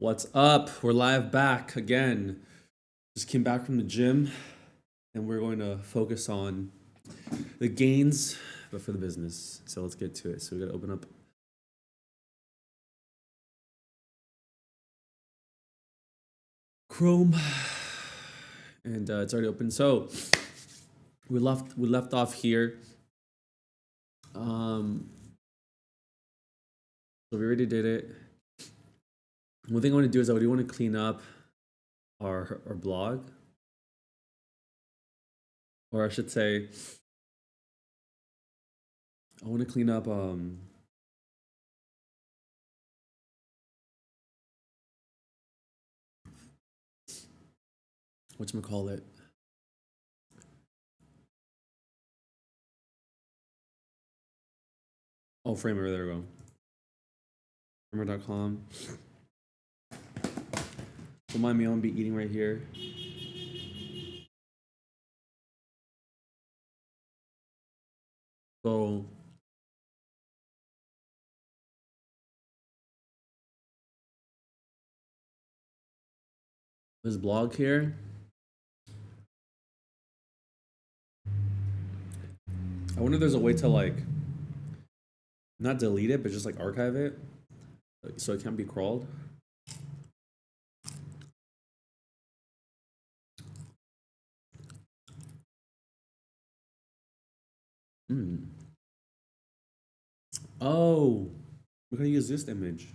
What's up? We're live back again. Just came back from the gym and we're going to focus on the gains, but for the business. So let's get to it. So we got to open up Chrome and it's already open. So we left off here. So we already did it. One thing I want to do is I do want to clean up our blog, or I should say, I want to clean up whatchamacallit. Oh, Framer, there we go. Framer.com. Don't mind me, I'm gonna be eating right here. So this blog here, I wonder if there's a way to like not delete it, but just like archive it so it can't be crawled. Oh, we're gonna use this image.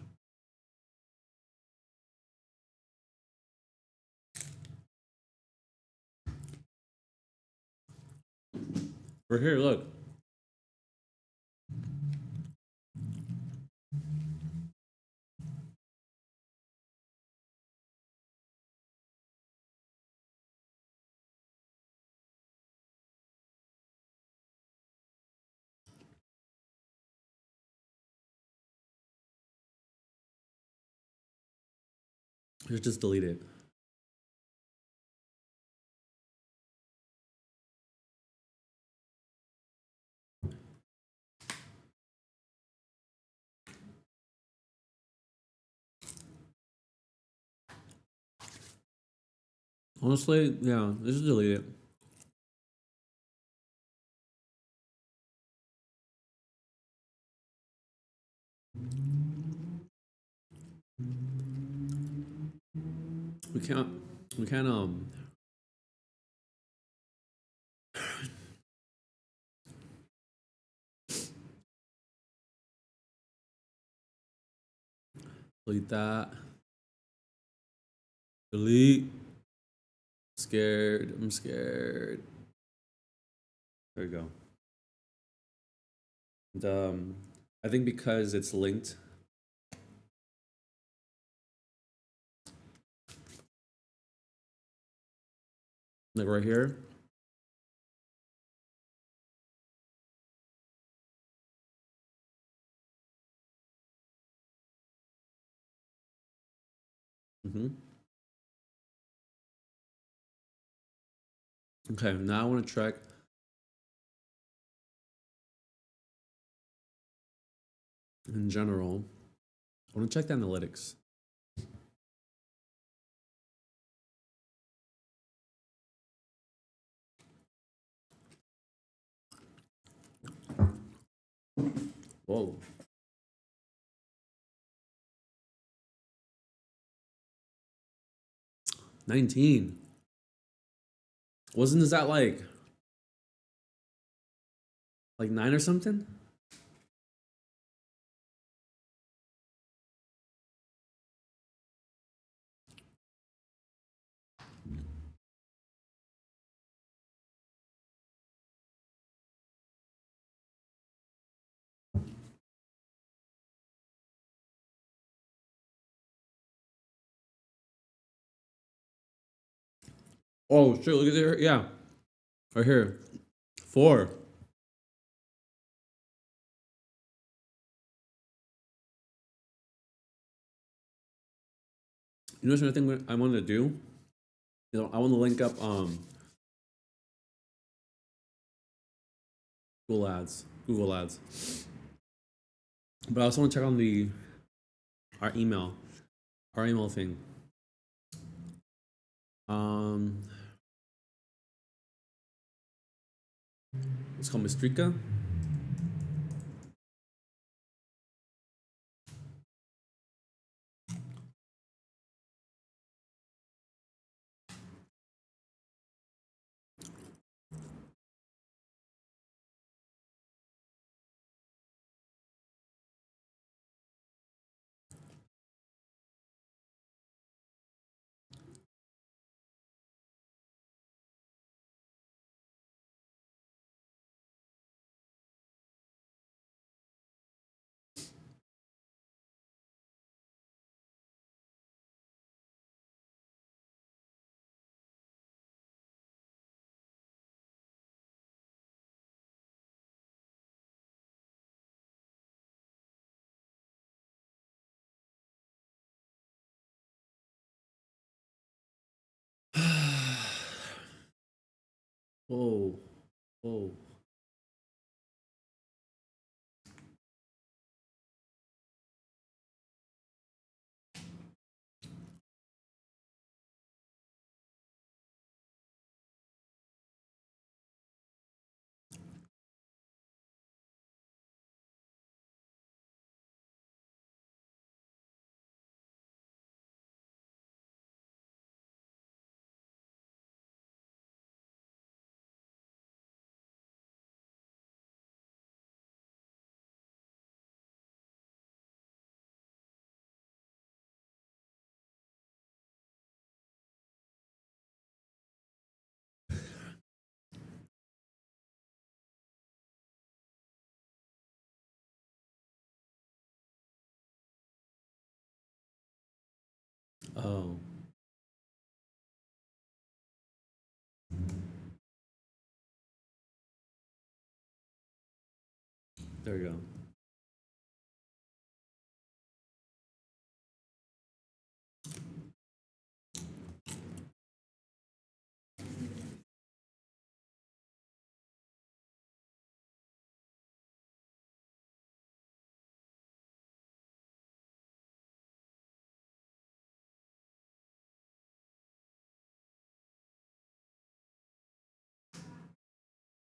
We're here, look. Just delete it. Honestly, yeah, just delete it. We can't delete that. Delete. Scared. I'm scared. There we go. And, I think because it's linked. Like right here. Okay, now I want to track. In general, I want to check the analytics. Whoa. $19. Wasn't that like 9 or something? Oh shit, look at there. Yeah. Right here. 4. You know what's another thing I wanted to do? You know, I want to link up Google Ads. But I also want to check on our email our email thing. It's called Mistrika. Whoa, whoa. Oh, there you go.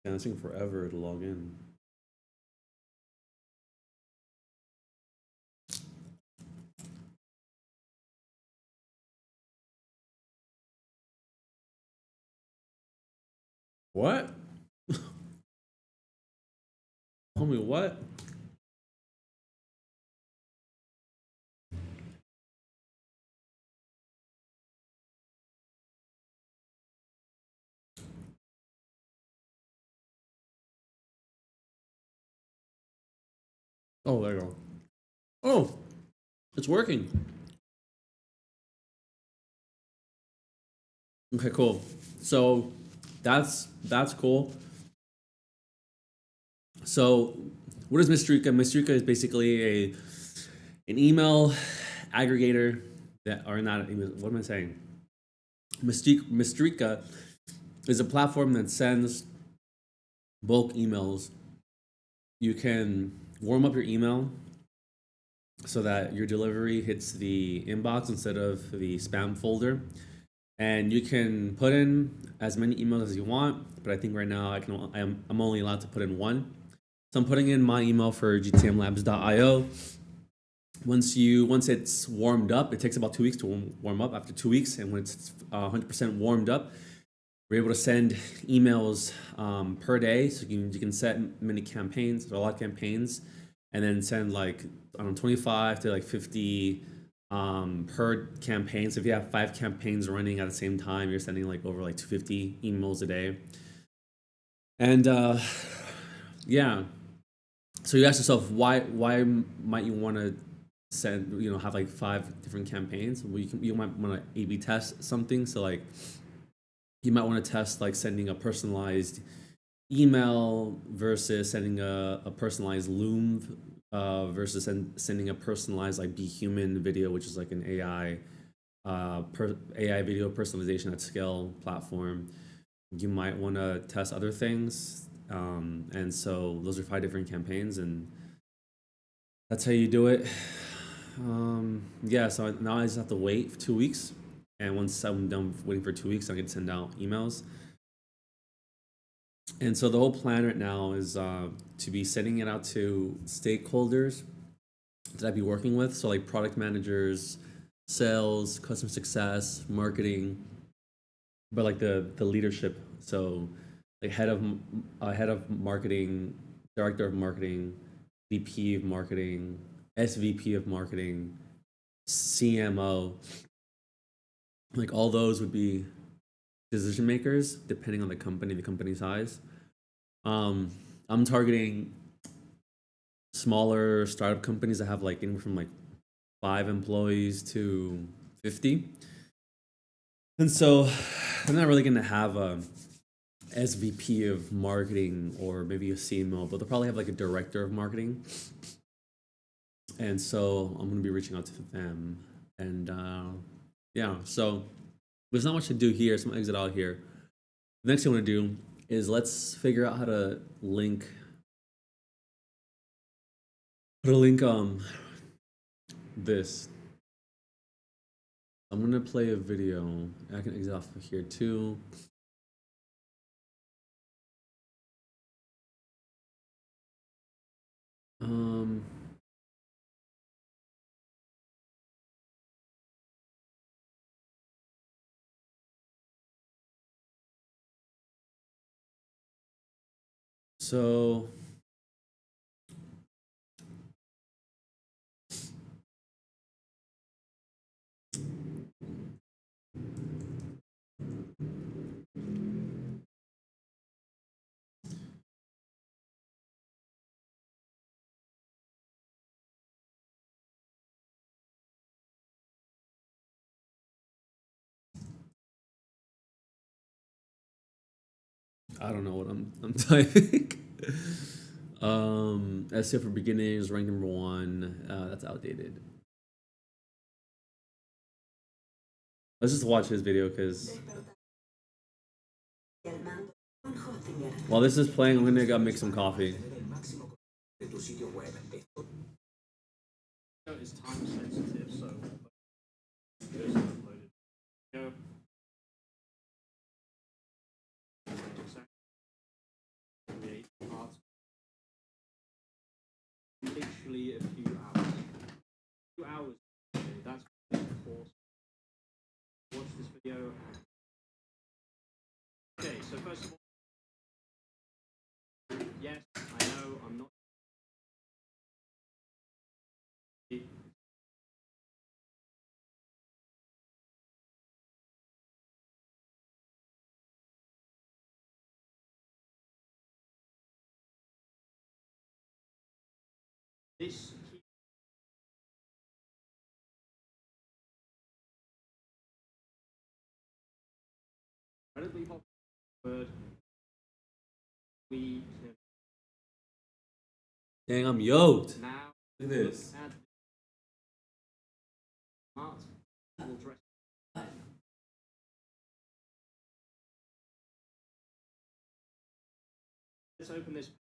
Yeah, it's taking forever to log in. What? Homie, what? Oh, there you go. Oh, it's working. Okay, cool. So that's cool. So what is Mistrika? Mistrika is basically an email aggregator that or not. What am I saying? Mistrika is a platform that sends bulk emails. You can warm up your email so that your delivery hits the inbox instead of the spam folder. And you can put in as many emails as you want, but I think right now I'm only allowed to put in one. So I'm putting in my email for gtmlabs.io. Once it's warmed up, it takes about 2 weeks to warm up. After 2 weeks, and when it's 100% warmed up, we're able to send emails per day. So you can set many campaigns, a lot of campaigns, and then send like 25 to like 50 per campaign. So if you have 5 campaigns running at the same time, you're sending like over like 250 emails a day. And yeah, so you ask yourself why might you want to send have like 5 different campaigns? Well, you might want to A/B test something. So like you might want to test like sending a personalized email versus sending a personalized Loom versus sending a personalized like Be Human video, which is like an AI video personalization at scale platform. You might want to test other things, and so those are 5 different campaigns, and that's how you do it. Yeah, so now I just have to wait for 2 weeks. And once I'm done waiting for 2 weeks, I can send out emails. And so the whole plan right now is to be sending it out to stakeholders that I'd be working with. So like product managers, sales, customer success, marketing, but like the leadership. So like head of marketing, director of marketing, VP of marketing, SVP of marketing, CMO. Like all those would be decision makers depending on the company size. Um, I'm targeting smaller startup companies that have like anywhere from like 5 employees to 50. And so I'm not really gonna have a SVP of marketing or maybe a CMO, but they'll probably have like a director of marketing. And so I'm gonna be reaching out to them. And yeah, so there's not much to do here, so I'm gonna exit out here. The next thing I wanna do is let's figure out how to link this. I'm gonna play a video. I can exit off of here too. Um, so I don't know what I'm typing. SEO for beginners, rank number one. That's outdated. Let's just watch his video because while this is playing, I'm gonna go make some coffee. It's time sensitive, so videos are uploaded. Go. Create art. Literally a few hours. 2 hours. That's the course. Watch this video. Okay, so first of all, yes, I know I'm not. This incredibly popular word. We can Dang, I'm yoked. now Look at this. add art. We'll dress. Let's open this.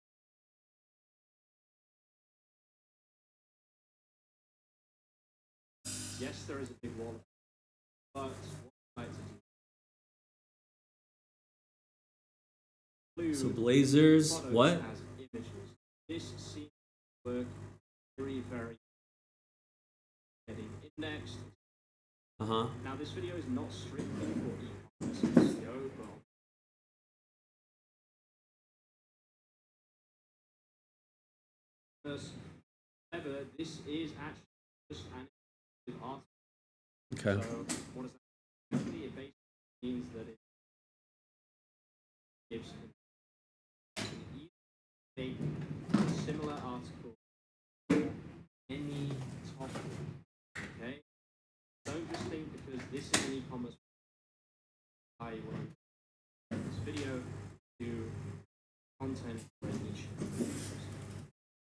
Yes, there is a big wall, but what I like to do. So Blazers, what? As images. This seems to work very, very getting indexed. Now this video is not strictly for e-commerce SEO, but however, this is actually just an article. Okay. So what does that mean? It basically means that it gives a similar article for any topic. Okay? Don't just think because this is an e-commerce I will this video to content for a niche.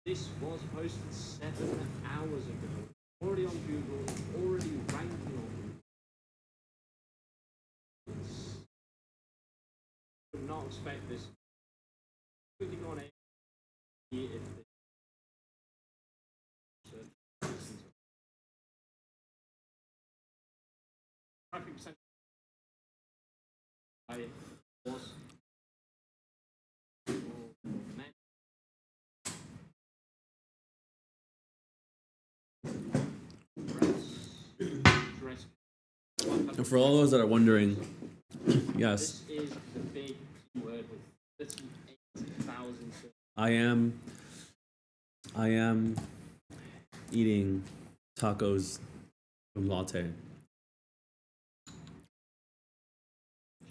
This was posted 7 hours ago. Already on Google, already ranking on Google. Would not expect this. Clicking on it, if traffic percentage I was men dress. And for all those that are wondering, yes, This is the big word with 38,000. I am eating tacos from latte.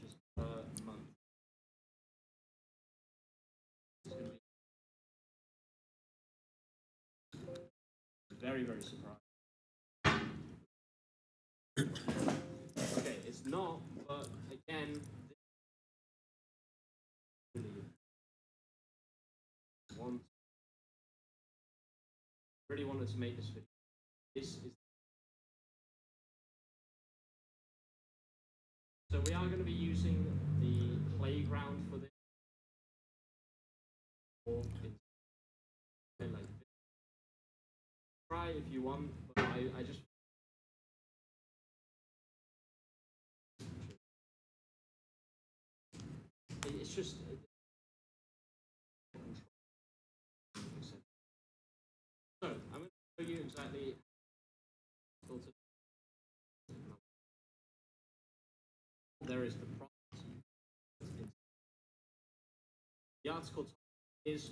Just per month. It's gonna be very, very surprised. Okay, it's not, but again, this really wanted to make this video. This is so we are going to be using the playground for this. Or like try if you want, but I just it's just so I'm going to show you exactly there is the prompt. The article is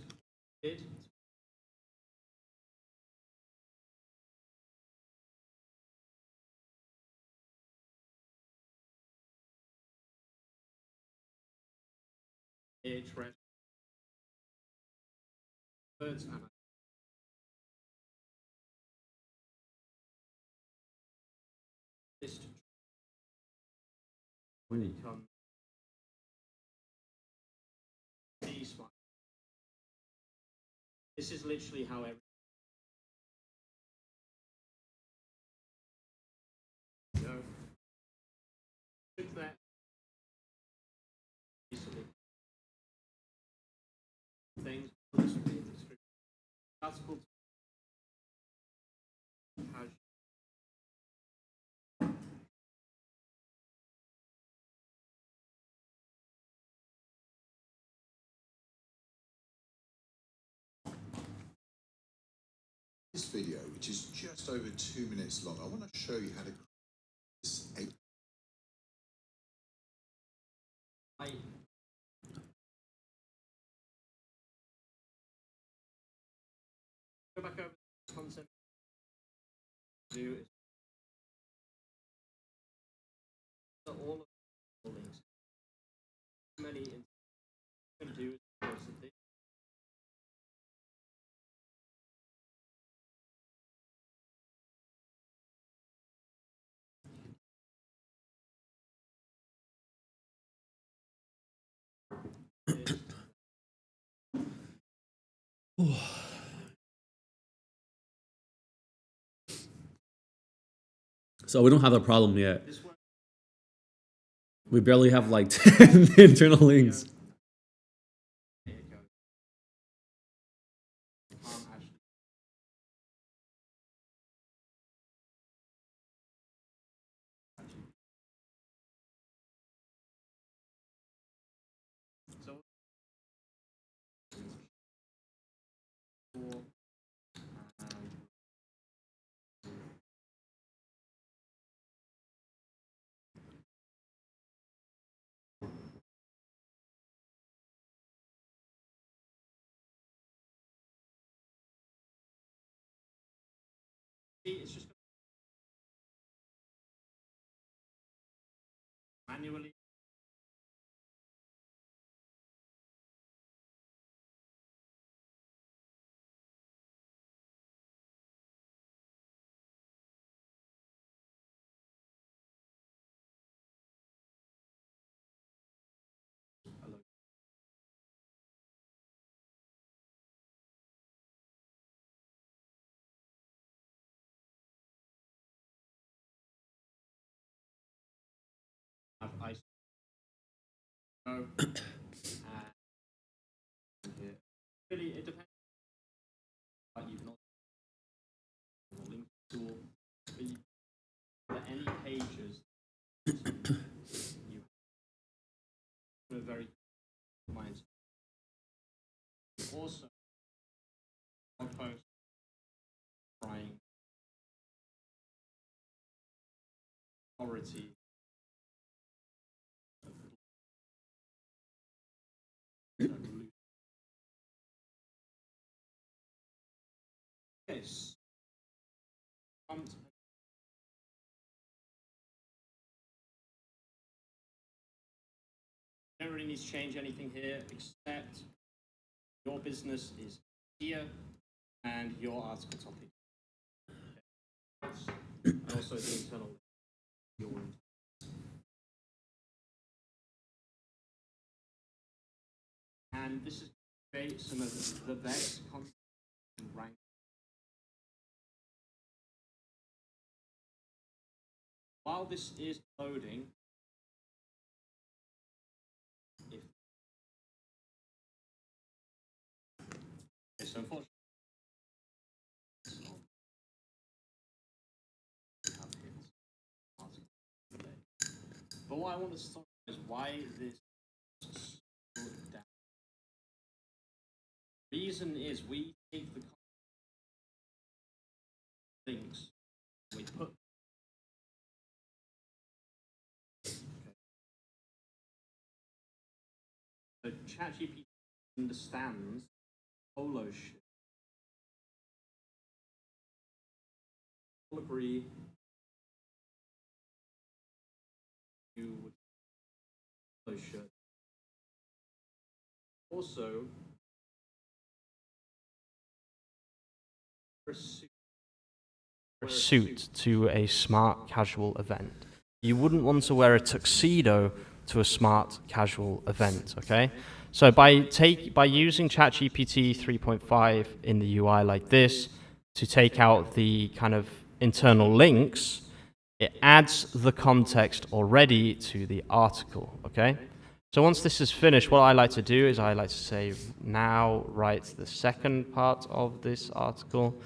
did trend birds and this when it comes these one. This is literally how every click that basically things this will be in the description. Article has This video, which is just over 2 minutes long, I want to show you how to create this go back over the concept do is so all of the links many in going to do is this So we don't have a problem yet. this one We barely have like 10 internal links. here it goes. Actually so for see it's just manually have ice no here. Really it depends but you can also link tool but any pages you have a very mindset. Also, blog post trying authority. Yes. Don't really need to change anything here except your business is here and your article topic. And also the internal your and this is create some of the best content and rank. While this is loading, if so unfortunately but what I want to talk about is why this slowed down. The reason is we take the links, we put so ChatGPT understands polo shirt. I'll agree you would polo shirt. Also, A suit to a smart casual event. You wouldn't want to wear a tuxedo to a smart casual event, okay? So by using ChatGPT 3.5 in the UI like this to take out the kind of internal links, it adds the context already to the article, okay? So once this is finished, what I like to do is I like to say, now write the second part of this article,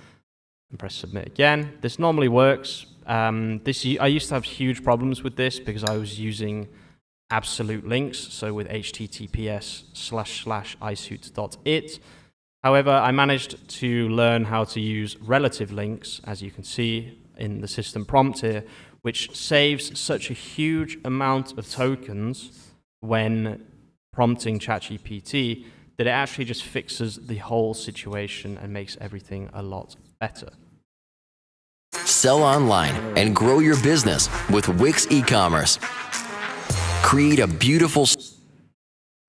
and press submit again. This normally works. I used to have huge problems with this because I was using absolute links, so with https://iSuit.it. However, I managed to learn how to use relative links, as you can see in the system prompt here, which saves such a huge amount of tokens when prompting ChatGPT that it actually just fixes the whole situation and makes everything a lot better. Sell online and grow your business with Wix e-commerce. Create a beautiful...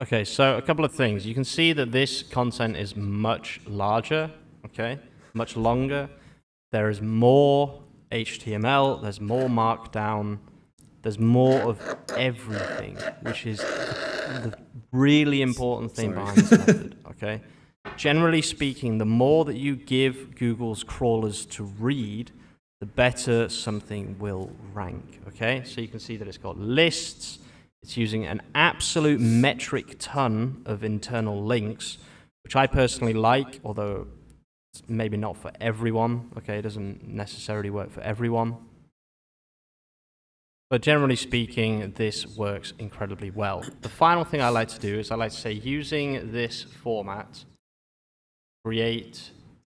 Okay, so a couple of things. You can see that this content is much larger, okay, much longer. There is more HTML, there's more Markdown, there's more of everything, which is the really important thing behind this method, okay? Generally speaking, the more that you give Google's crawlers to read, the better something will rank, okay? So you can see that it's got lists, it's using an absolute metric ton of internal links, which I personally like, although it's maybe not for everyone, okay? It doesn't necessarily work for everyone. But generally speaking, this works incredibly well. The final thing I like to do is I like to say, using this format, create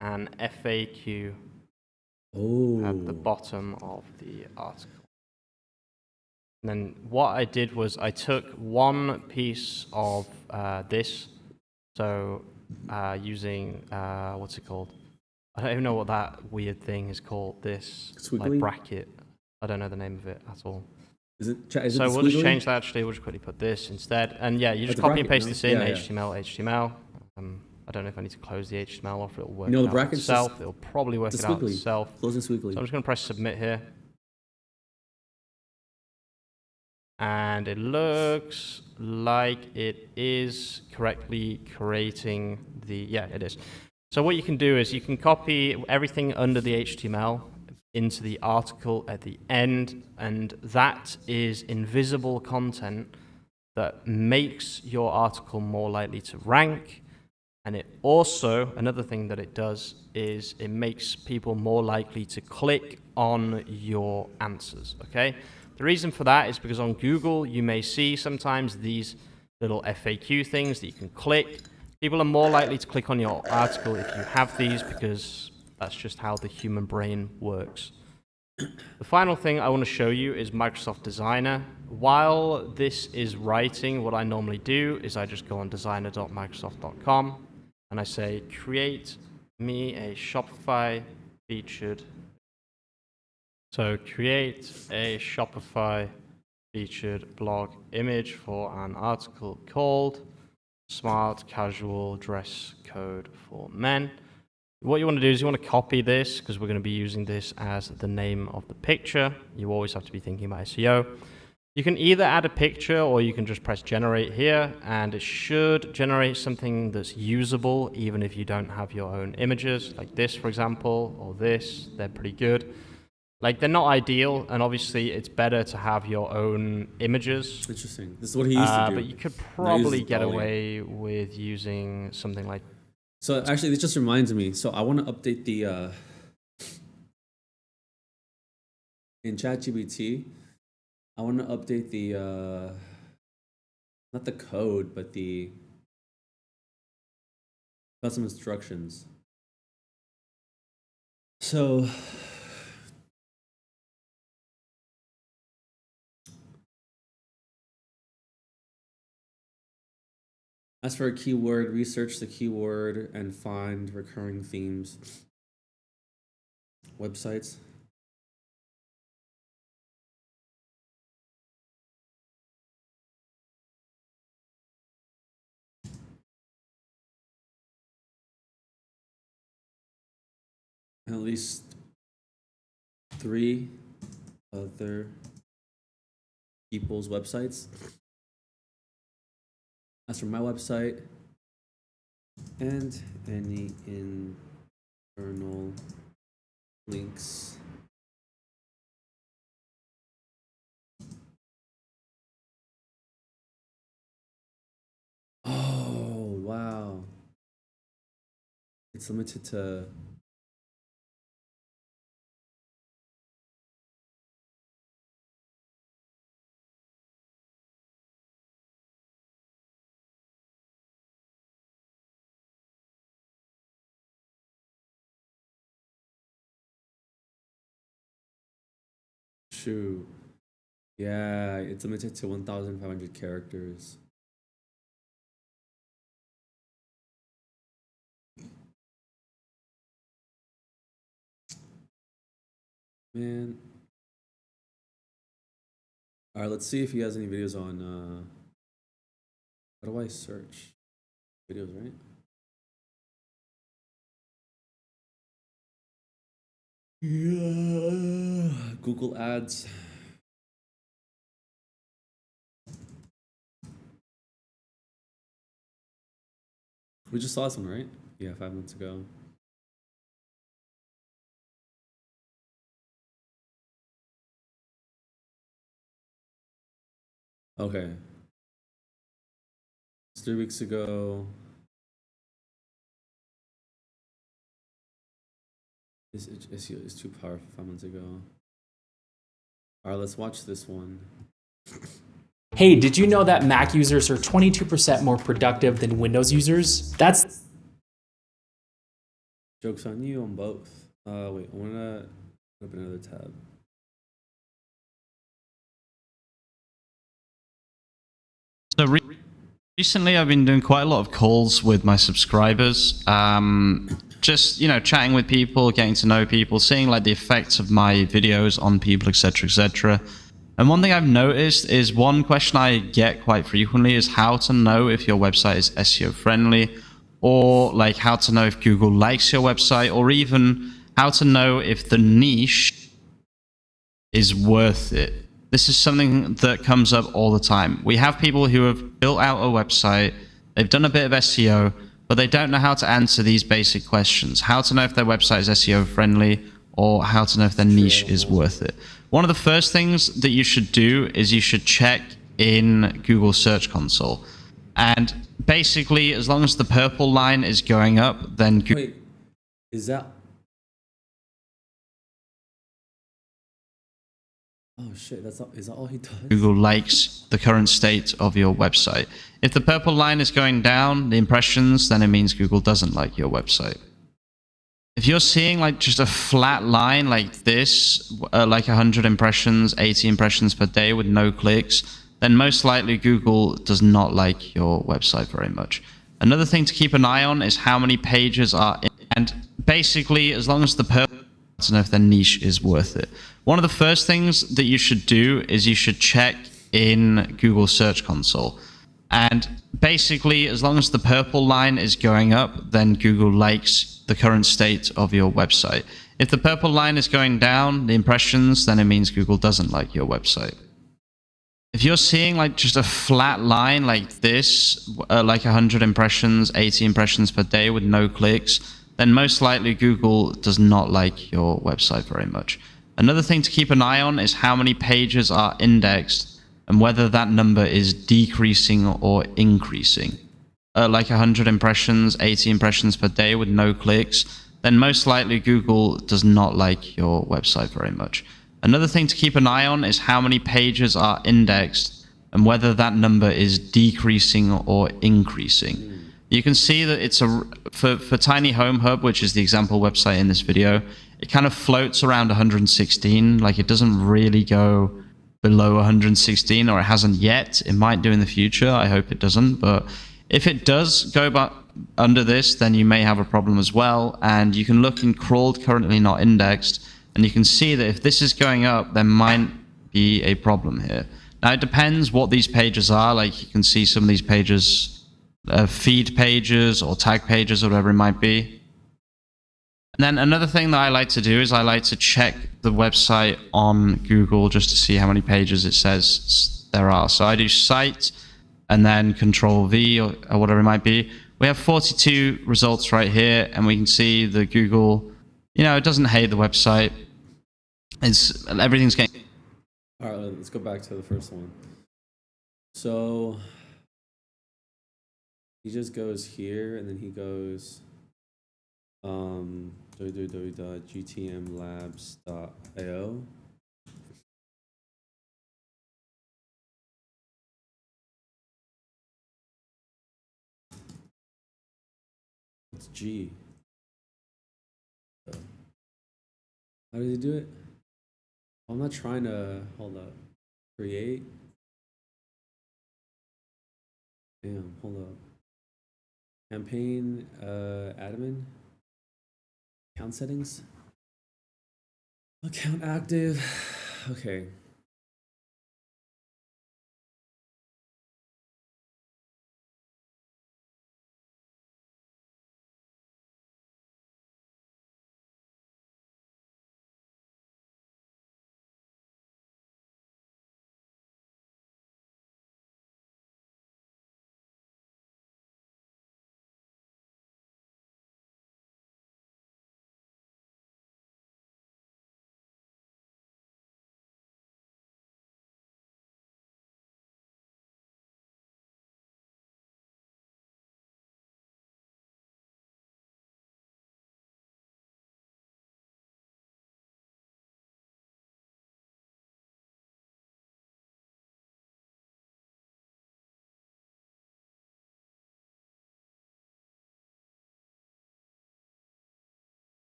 an FAQ at the bottom of the article. And then what I did was I took one piece of this, so using, what's it called? I don't even know what that weird thing is called, this like bracket. I don't know the name of it at all. So we'll just change that actually, we'll just quickly put this instead. And yeah, you just copy and paste this in, HTML. I don't know if I need to close the HTML off, it'll work out itself. It'll probably work it out itself. Close this weekly. So I'm just going to press submit here. And it looks like it is correctly creating the, yeah, it is. So what you can do is you can copy everything under the HTML into the article at the end, and that is invisible content that makes your article more likely to rank. And it also, another thing that it does is it makes people more likely to click on your answers, okay? The reason for that is because on Google, you may see sometimes these little FAQ things that you can click. People are more likely to click on your article if you have these, because that's just how the human brain works. The final thing I want to show you is Microsoft Designer. While this is writing, what I normally do is I just go on designer.microsoft.com and I say, create me a Shopify featured. So create a Shopify featured blog image for an article called Smart Casual Dress Code for Men. What you want to do is you want to copy this, because we're going to be using this as the name of the picture. You always have to be thinking about SEO. You can either add a picture or you can just press generate here, and it should generate something that's usable even if you don't have your own images, like this, for example, or this. They're pretty good. Like, they're not ideal, and obviously it's better to have your own images. Interesting. This is what he used to do. But you could probably get away with using something like. So actually, this just reminds me. So I want to update the in ChatGPT. I want to update the not the code, but the custom instructions. So as for a keyword, research the keyword and find recurring themes. Websites. At least 3 other people's websites. As for my website and any internal links. Oh, wow. It's limited to shoot. Yeah, it's limited to 1,500 characters. Man. All right, let's see if he has any videos on how do I search videos, right? Yeah. Google Ads. We just saw this one, right? Yeah, 5 minutes ago. Okay. It's 3 weeks ago. It's too powerful 5 months ago. All right, let's watch this one. Hey, did you know that Mac users are 22% more productive than Windows users? That's Joke's on you on both. Wait, I wanna open another tab. So recently I've been doing quite a lot of calls with my subscribers. Just, you know, chatting with people, getting to know people, seeing like the effects of my videos on people, etc., etc. And one thing I've noticed is one question I get quite frequently is how to know if your website is SEO friendly, or like how to know if Google likes your website, or even how to know if the niche is worth it. This is something that comes up all the time. We have people who have built out a website, they've done a bit of SEO, but they don't know how to answer these basic questions. How to know if their website is SEO friendly, or how to know if their niche is worth it. One of the first things that you should do is you should check in Google Search Console. And basically, as long as the purple line is going up, then Google... Wait, is that Oh shit, is that all he does? Google likes the current state of your website. If the purple line is going down, the impressions, then it means Google doesn't like your website. If you're seeing like just a flat line like this, like 100 impressions, 80 impressions per day with no clicks, then most likely Google does not like your website very much. Another thing to keep an eye on is how many pages are in, and basically as long as the purple, I don't know if their niche is worth it. One of the first things that you should do is you should check in Google Search Console. And basically, as long as the purple line is going up, then Google likes the current state of your website. If the purple line is going down, the impressions, then it means Google doesn't like your website. If you're seeing like just a flat line like this, like 100 impressions, 80 impressions per day with no clicks, then most likely Google does not like your website very much. Another thing to keep an eye on is how many pages are indexed and whether that number is decreasing or increasing. Like 100 impressions, 80 impressions per day with no clicks, then most likely Google does not like your website very much. Another thing to keep an eye on is how many pages are indexed and whether that number is decreasing or increasing. You can see that it's for Tiny Home Hub, which is the example website in this video, it kind of floats around 116, like it doesn't really go below 116, or it hasn't yet. It might do in the future. I hope it doesn't, but if it does go under this, then you may have a problem as well. And you can look in crawled, currently not indexed, and you can see that if this is going up, there might be a problem here. Now, it depends what these pages are. Like you can see some of these pages, feed pages or tag pages or whatever it might be. And then another thing that I like to do is I like to check the website on Google just to see how many pages it says there are. So I do site and then Control V or whatever it might be. We have 42 results right here, and we can see the Google, it doesn't hate the website. Everything's getting... All right, let's go back to the first one. So he just goes here, and then he goes www.gtmlabs.io. It's G. How does he do it? I'm not trying to, hold up, create. Damn, hold up. Campaign, admin. Account settings. Account active. Okay.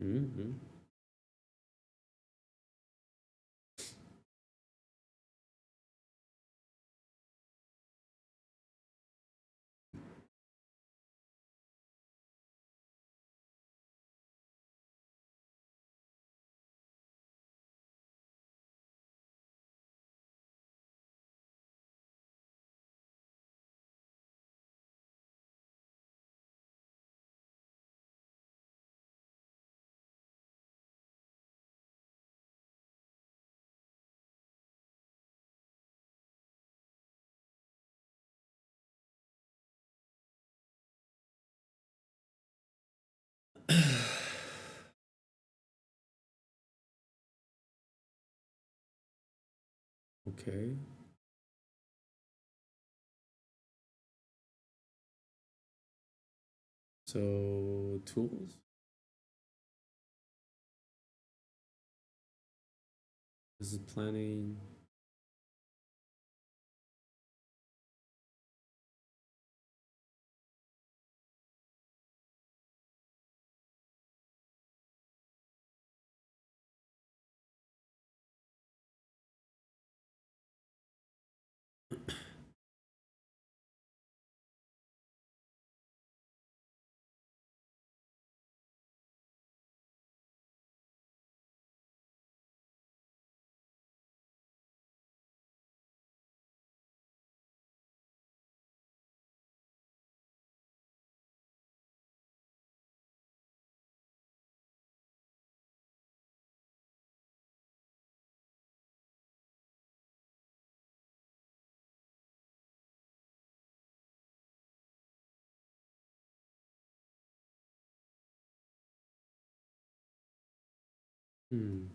Mm-hmm. Okay. So tools. This is planning. Hmm.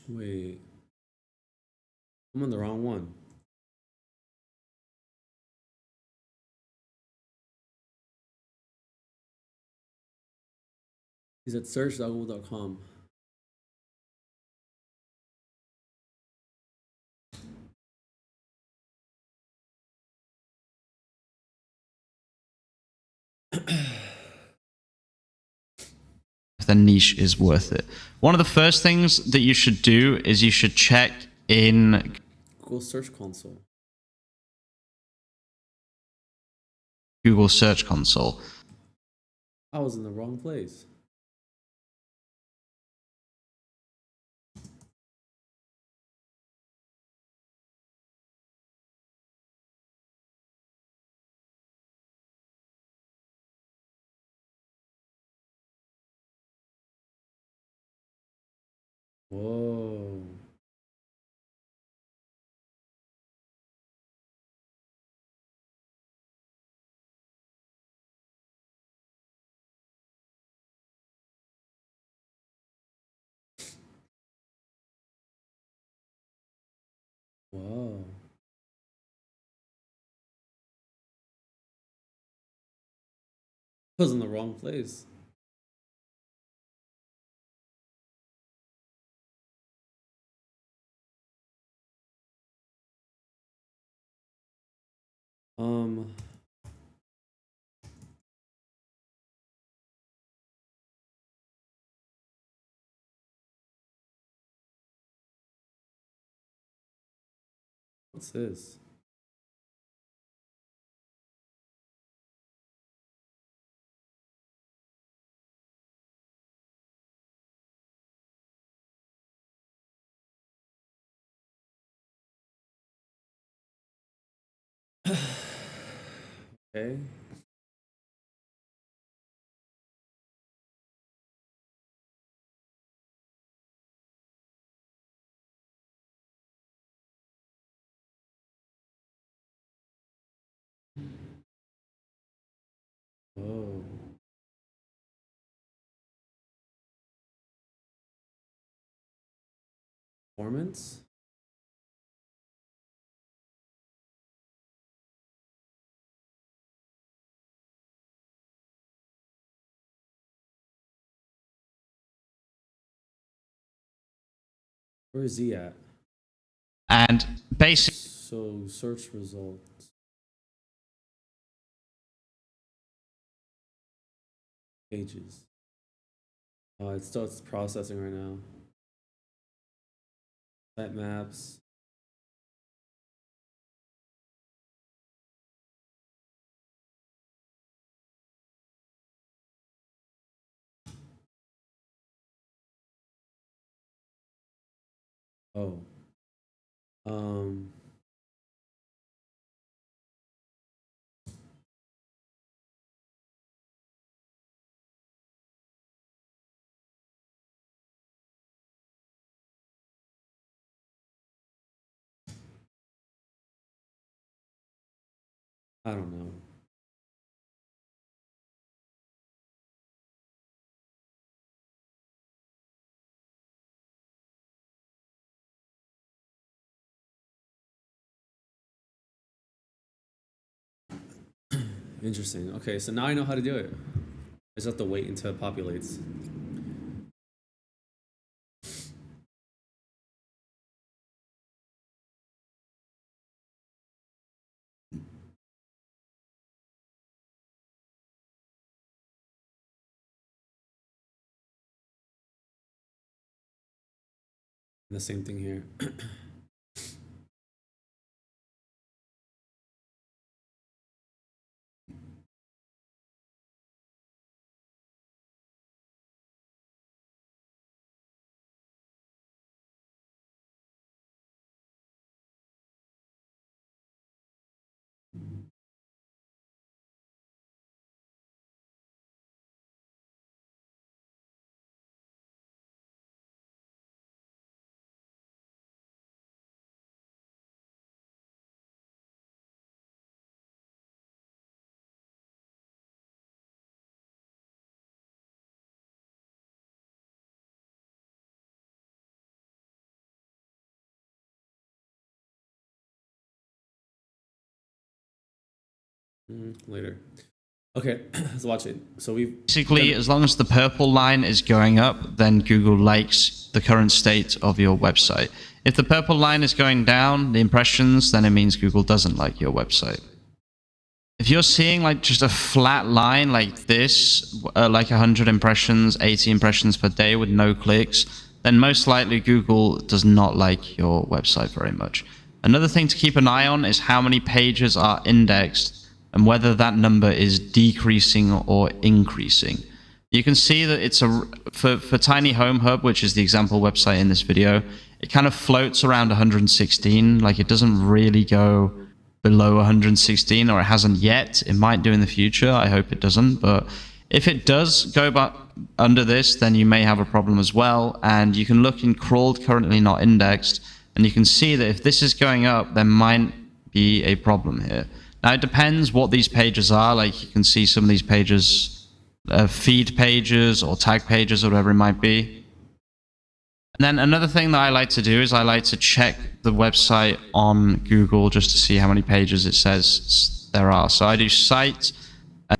Wait, I'm on the wrong one. He's at search.google.com. The niche is worth it. One of the first things that you should do is you should check in Google Search Console. Google Search Console. I was in the wrong place. Whoa. Whoa. I was in the wrong place. Um, what's this? Okay. Whoa. Performance? Where is he at? And basically, So search results. Pages. It starts processing right now. Site maps. Oh. Um, I don't know. Interesting. Okay, so now I know how to do it. I just have to wait until it populates. And the same thing here. Later. Okay, let's watch it. So we've Basically, as long as the purple line is going up, then Google likes the current state of your website. If the purple line is going down, the impressions, then it means Google doesn't like your website. If you're seeing like just a flat line like this, like 100 impressions, 80 impressions per day with no clicks, then most likely Google does not like your website very much. Another thing to keep an eye on is how many pages are indexed and whether that number is decreasing or increasing. You can see that it's for Tiny Home Hub, which is the example website in this video, it kind of floats around 116, like it doesn't really go below 116, or it hasn't yet. It might do in the future. I hope it doesn't, but if it does go back under this, then you may have a problem as well. And you can look in crawled currently not indexed, and you can see that if this is going up, there might be a problem here. Now, it depends what these pages are. Like you can see some of these pages, feed pages or tag pages or whatever it might be. And then another thing that I like to do is I like to check the website on Google just to see how many pages it says there are. So I do site. So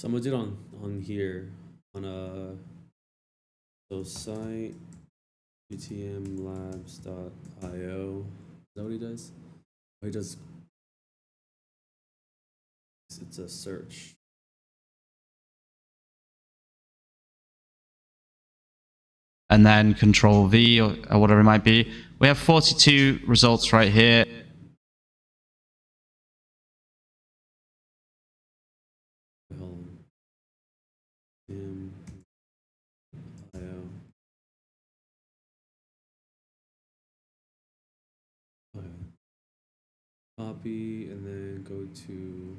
I'm gonna do it on here on a site utmlabs.io. Is that what he does? Oh, he does. It's a search. And then Control V or whatever it might be. We have 42 results right here. Hold on. Okay. Copy and then go to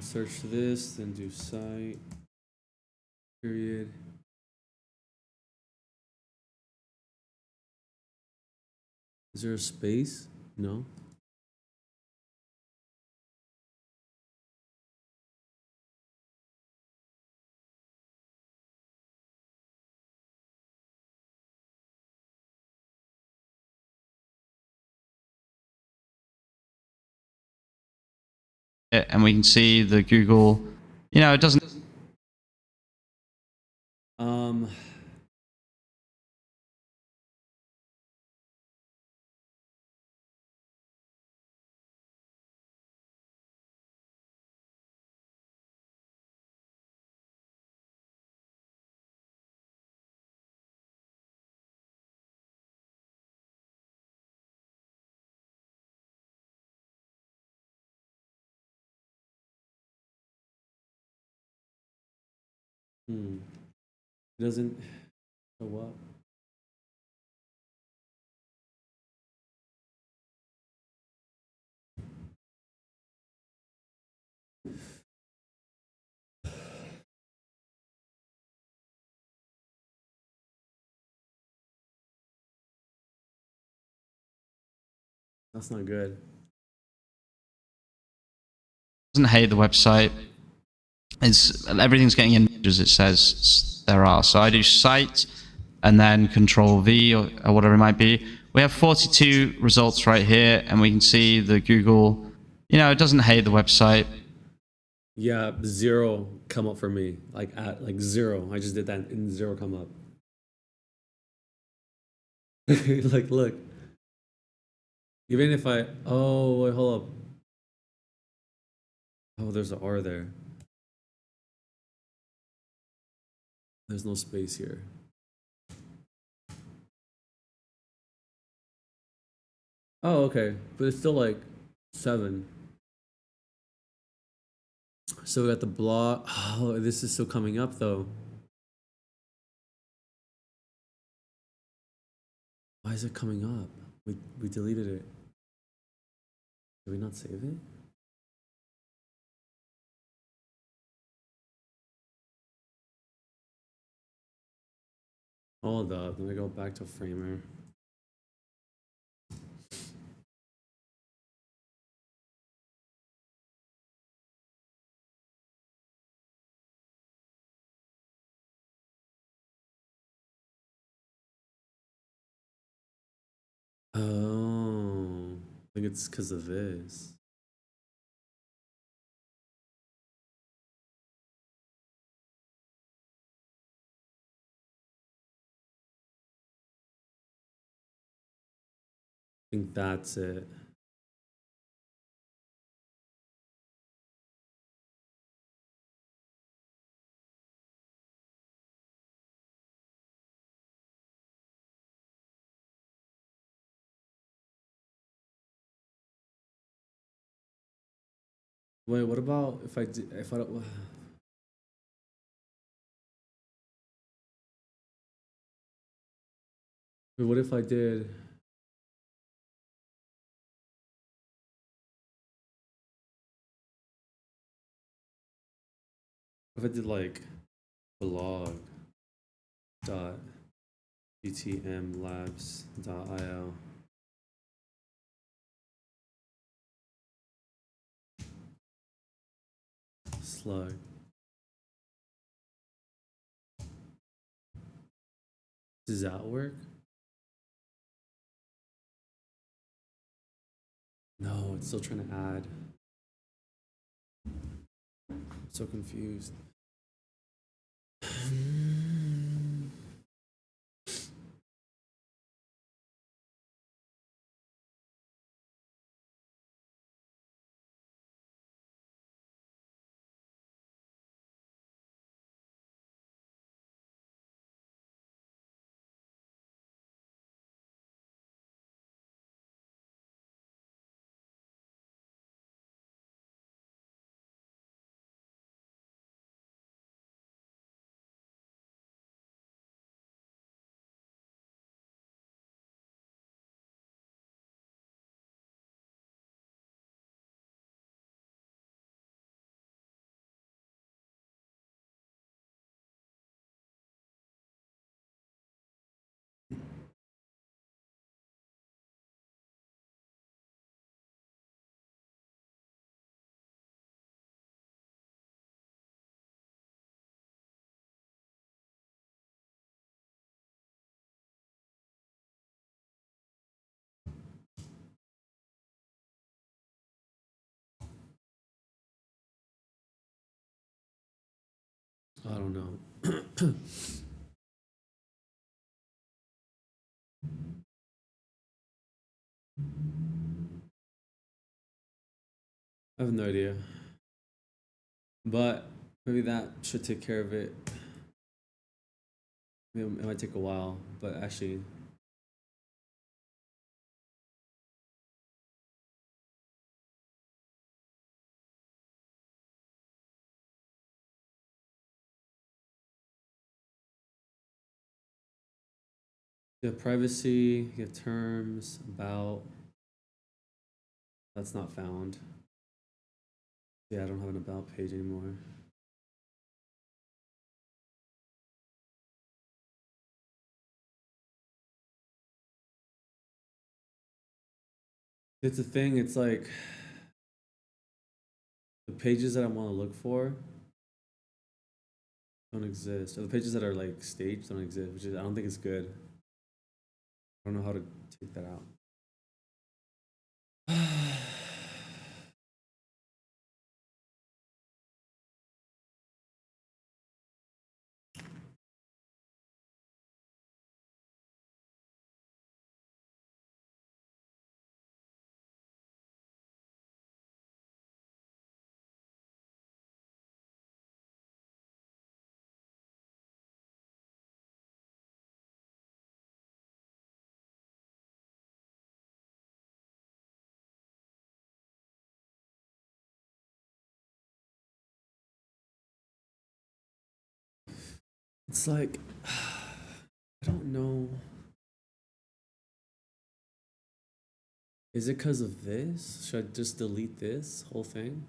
search this, then do site period. Is there a space? No. And we can see the Google, you know, it doesn't. It doesn't show up. That's not good. Doesn't hate the website. It's everything's getting in as it says there are. So I do site and then Control V or whatever it might be. We have 42 results right here, and we can see the Google, you know, it doesn't hate the website. Yeah, 0 come up for me. Like at like 0. I just did that and 0 come up. Like, look. Even if I, oh, wait, hold up. Oh, there's an R there. There's no space here. Oh, okay. But it's still like 7. So we got the blog. Oh, this is still coming up though. Why is it coming up? We deleted it. Did we not save it? Hold up. Let me go back to Framer. Oh, I think it's because of this. I think that's it. Wait, what about if I do, if I don't? Wait, what if I did? If I did like blog dot btmlabs.io. Slug. Does that work? No, it's still trying to add. I'm so confused. I don't know. I have no idea. But maybe that should take care of it. Maybe it might take a while, but actually. You have privacy, you have terms, about. That's not found. Yeah, I don't have an about page anymore. It's a thing, it's like the pages that I want to look for don't exist. Or the pages that are like staged don't exist, which is I don't think it's good. I don't know how to take that out. It's like, I don't know. Is it because of this? Should I just delete this whole thing?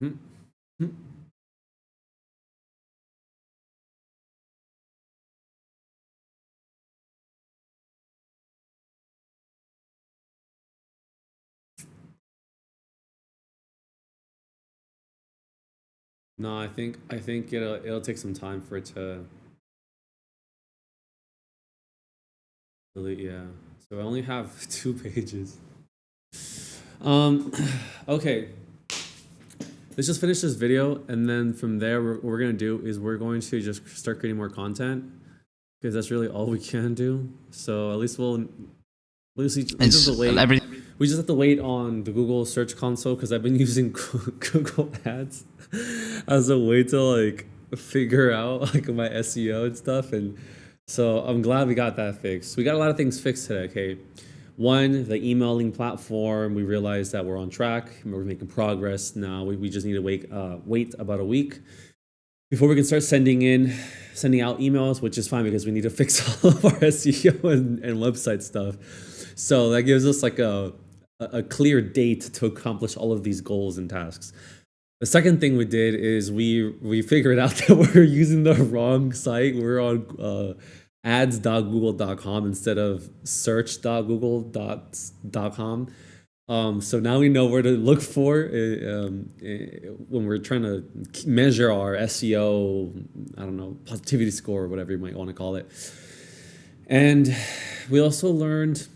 Hmm. Hmm. No, I think it'll take some time for it to delete. Yeah. So I only have 2 pages. Okay. Let's just finish this video, and then from there, what we're gonna do is we're going to just start creating more content, because that's really all we can do. So at least we just have to wait. We just have to wait on the Google Search Console, because I've been using Google Ads as a way to like figure out like my SEO and stuff. And so I'm glad we got that fixed. We got a lot of things fixed today. Okay, one, the emailing platform. We realized that we're on track. We're making progress. Now we just need to wait about a week before we can start sending out emails, which is fine because we need to fix all of our SEO and website stuff. So that gives us like a clear date to accomplish all of these goals and tasks. The second thing we did is we figured out that we're using the wrong site. We're on ads.google.com instead of search.google.com. So now we know where to look for when we're trying to measure our SEO, I don't know, positivity score or whatever you might want to call it. And we also learned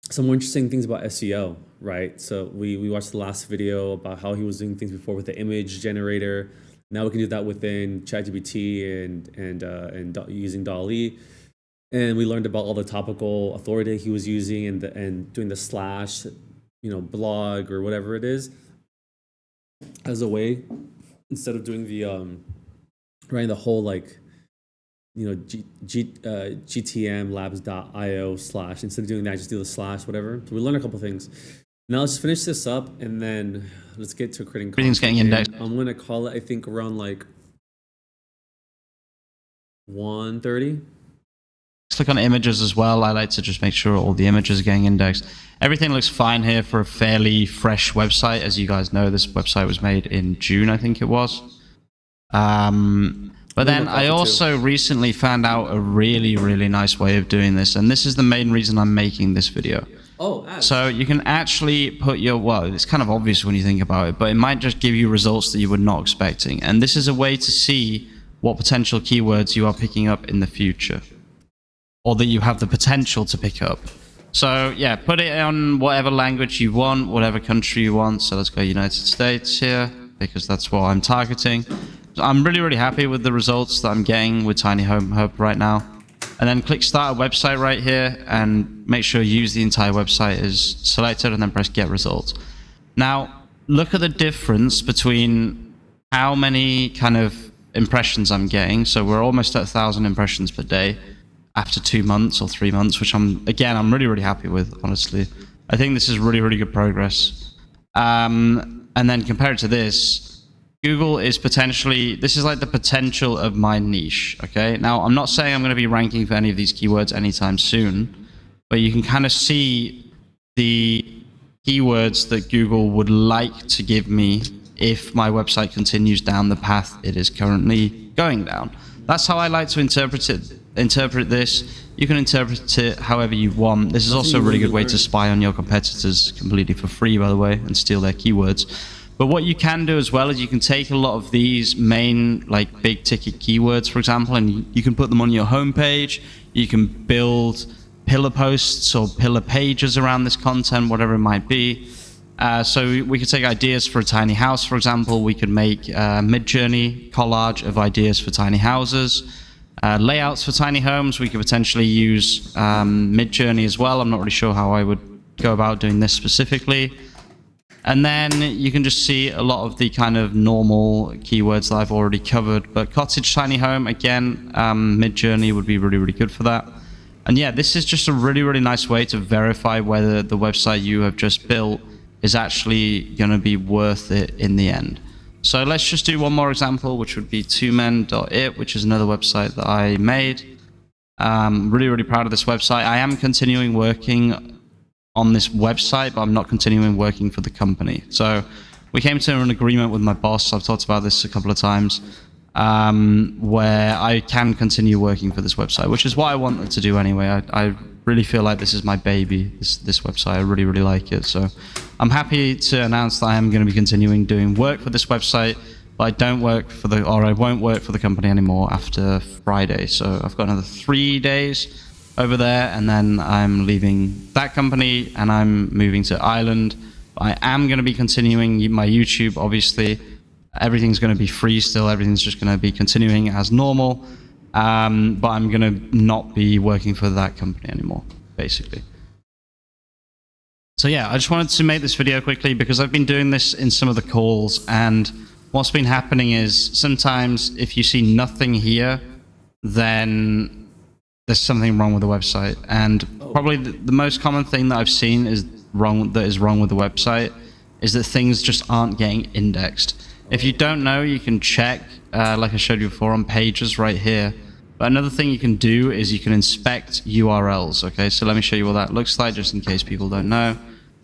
some more interesting things about SEO, right? So we watched the last video about how he was doing things before with the image generator. Now we can do that within ChatGPT and using DALL-E. And we learned about all the topical authority he was using and doing the slash, blog or whatever it is, as a way, instead of doing the writing the whole GTM labs.io / instead of doing that, just do the slash, whatever. So we learned a couple things. Now let's just finish this up, and then let's get to creating content. Everything's getting indexed. I'm gonna call it, I think, around like 1:30. Click on images as well. I like to just make sure all the images are getting indexed. Everything looks fine here for a fairly fresh website. As you guys know, this website was made in June, I think it was. But then I also recently found out a really, really nice way of doing this. And this is the main reason I'm making this video. Oh, ads. So you can actually put well, it's kind of obvious when you think about it, but it might just give you results that you were not expecting. And this is a way to see what potential keywords you are picking up in the future, or that you have the potential to pick up. So yeah, put it on whatever language you want, whatever country you want. So let's go United States here, because that's what I'm targeting. So I'm really, really happy with the results that I'm getting with Tiny Home Hub right now. And then click start a website right here and make sure use the entire website is selected, and then press get results. Now, look at the difference between how many kind of impressions I'm getting. So we're almost at 1,000 impressions per day after 2 months or 3 months, which I'm really, really happy with, honestly. I think this is really, really good progress. And then compare it to this, Google is potentially, this is like the potential of my niche, okay? Now, I'm not saying I'm going to be ranking for any of these keywords anytime soon, but you can kind of see the keywords that Google would like to give me if my website continues down the path it is currently going down. That's how I like to interpret this. You can interpret it however you want. This is also a really good way to spy on your competitors completely for free, by the way, and steal their keywords. But what you can do as well is you can take a lot of these main, like, big ticket keywords, for example, and you can put them on your homepage. You can build pillar posts or pillar pages around this content, whatever it might be. So we could take ideas for a tiny house, for example. We could make a Mid-Journey collage of ideas for tiny houses. Layouts for tiny homes, we could potentially use Mid-Journey as well. I'm not really sure how I would go about doing this specifically. And then you can just see a lot of the kind of normal keywords that I've already covered. But cottage, tiny home, again, Mid-Journey would be really, really good for that. And yeah, this is just a really, really nice way to verify whether the website you have just built is actually going to be worth it in the end. So let's just do one more example, which would be twomen.it, which is another website that I made. Really, really proud of this website. I am continuing working on this website, but I'm not continuing working for the company. So we came to an agreement with my boss. I've talked about this a couple of times, where I can continue working for this website, which is what I wanted to do anyway. I really feel like this is my baby, this website. I really, really like it. So I'm happy to announce that I am going to be continuing doing work for this website, but I don't work for I won't work for the company anymore after Friday. So I've got another 3 days over there, and then I'm leaving that company and I'm moving to Ireland. I am going to be continuing my YouTube, obviously. Everything's going to be free still. Everything's just going to be continuing as normal. But I'm going to not be working for that company anymore, basically. So yeah, I just wanted to make this video quickly because I've been doing this in some of the calls, and what's been happening is sometimes if you see nothing here, then there's something wrong with the website. And probably the most common thing that I've seen is wrong with the website is that things just aren't getting indexed. If you don't know, you can check, like I showed you before, on pages right here. But another thing you can do is you can inspect URLs, okay? So let me show you what that looks like, just in case people don't know.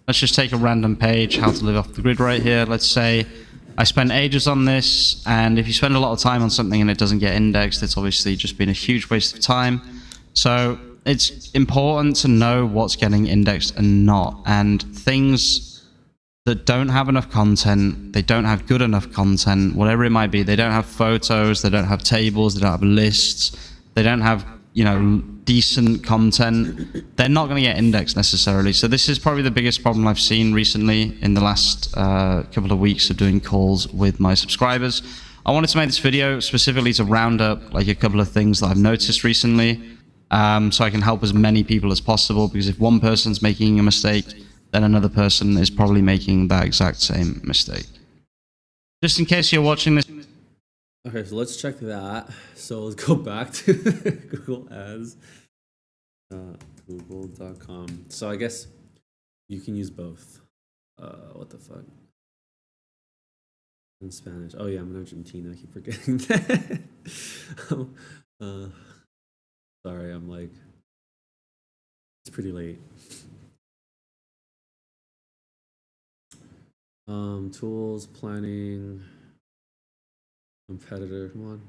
Let's just take a random page, how to live off the grid right here. Let's say I spent ages on this, and if you spend a lot of time on something and it doesn't get indexed, it's obviously just been a huge waste of time. So it's important to know what's getting indexed and not. And things that don't have enough content, they don't have good enough content, whatever it might be, they don't have photos, they don't have tables, they don't have lists, they don't have, you know, decent content, they're not going to get indexed necessarily. So this is probably the biggest problem I've seen recently in the last couple of weeks of doing calls with my subscribers. I wanted to make this video specifically to round up like a couple of things that I've noticed recently, so I can help as many people as possible, because if one person's making a mistake, then another person is probably making that exact same mistake. Just in case you're watching this. Okay, so let's check that. So let's go back to Google Ads, google.com. So I guess you can use both. What the fuck? In Spanish. Oh yeah, I'm in Argentina. I keep forgetting that. Sorry, I'm like, it's pretty late. Tools, planning, competitor, come on.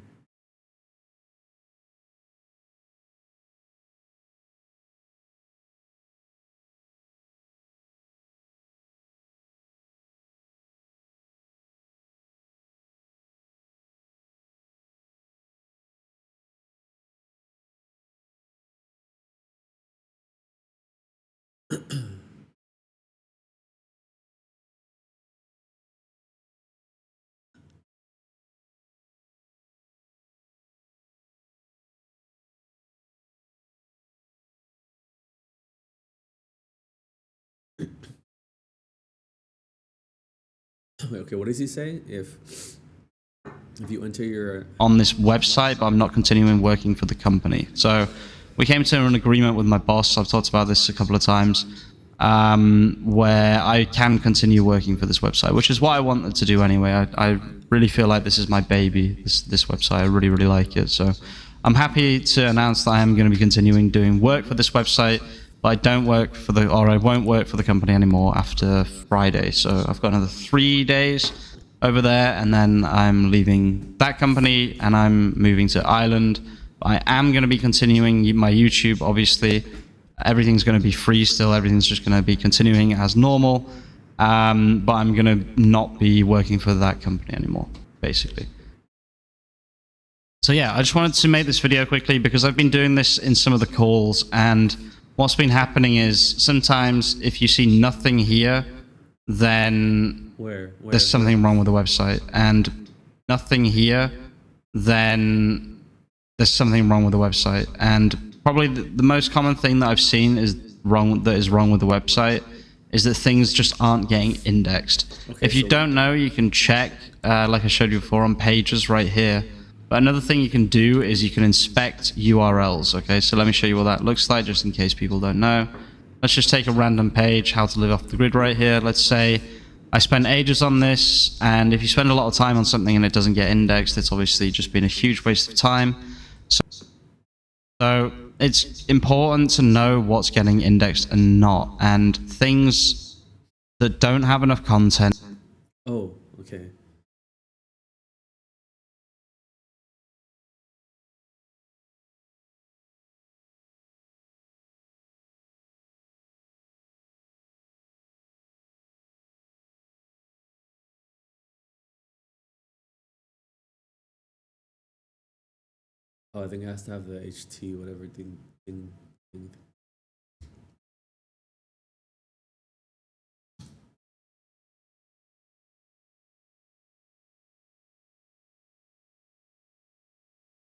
Okay, what does he say? If you enter your on this website, but I'm not continuing working for the company. So we came to an agreement with my boss. I've talked about this a couple of times, where I can continue working for this website, which is what I wanted to do anyway. I really feel like this is my baby, this website. I really, really like it. So I'm happy to announce that I am going to be continuing doing work for this website, but I won't work for the company anymore after Friday. So I've got another 3 days over there, and then I'm leaving that company and I'm moving to Ireland. I am going to be continuing my YouTube, obviously. Everything's going to be free still. Everything's just going to be continuing as normal. But I'm going to not be working for that company anymore, basically. So yeah, I just wanted to make this video quickly because I've been doing this in some of the calls, and what's been happening is sometimes if you see nothing here, then there's something wrong with the website, and nothing here, then there's something wrong with the website. And probably the most common thing that I've seen is wrong with the website is that things just aren't getting indexed. Okay, if you don't know, you can check, like I showed you before, on pages right here. But another thing you can do is you can inspect URLs. Okay, so let me show you what that looks like, just in case people don't know. Let's just take a random page, how to live off the grid right here. Let's say I spent ages on this, and if you spend a lot of time on something and it doesn't get indexed, it's obviously just been a huge waste of time. So it's important to know what's getting indexed and not, and things that don't have enough content. Oh, okay. Oh, I think it has to have the HT whatever thing.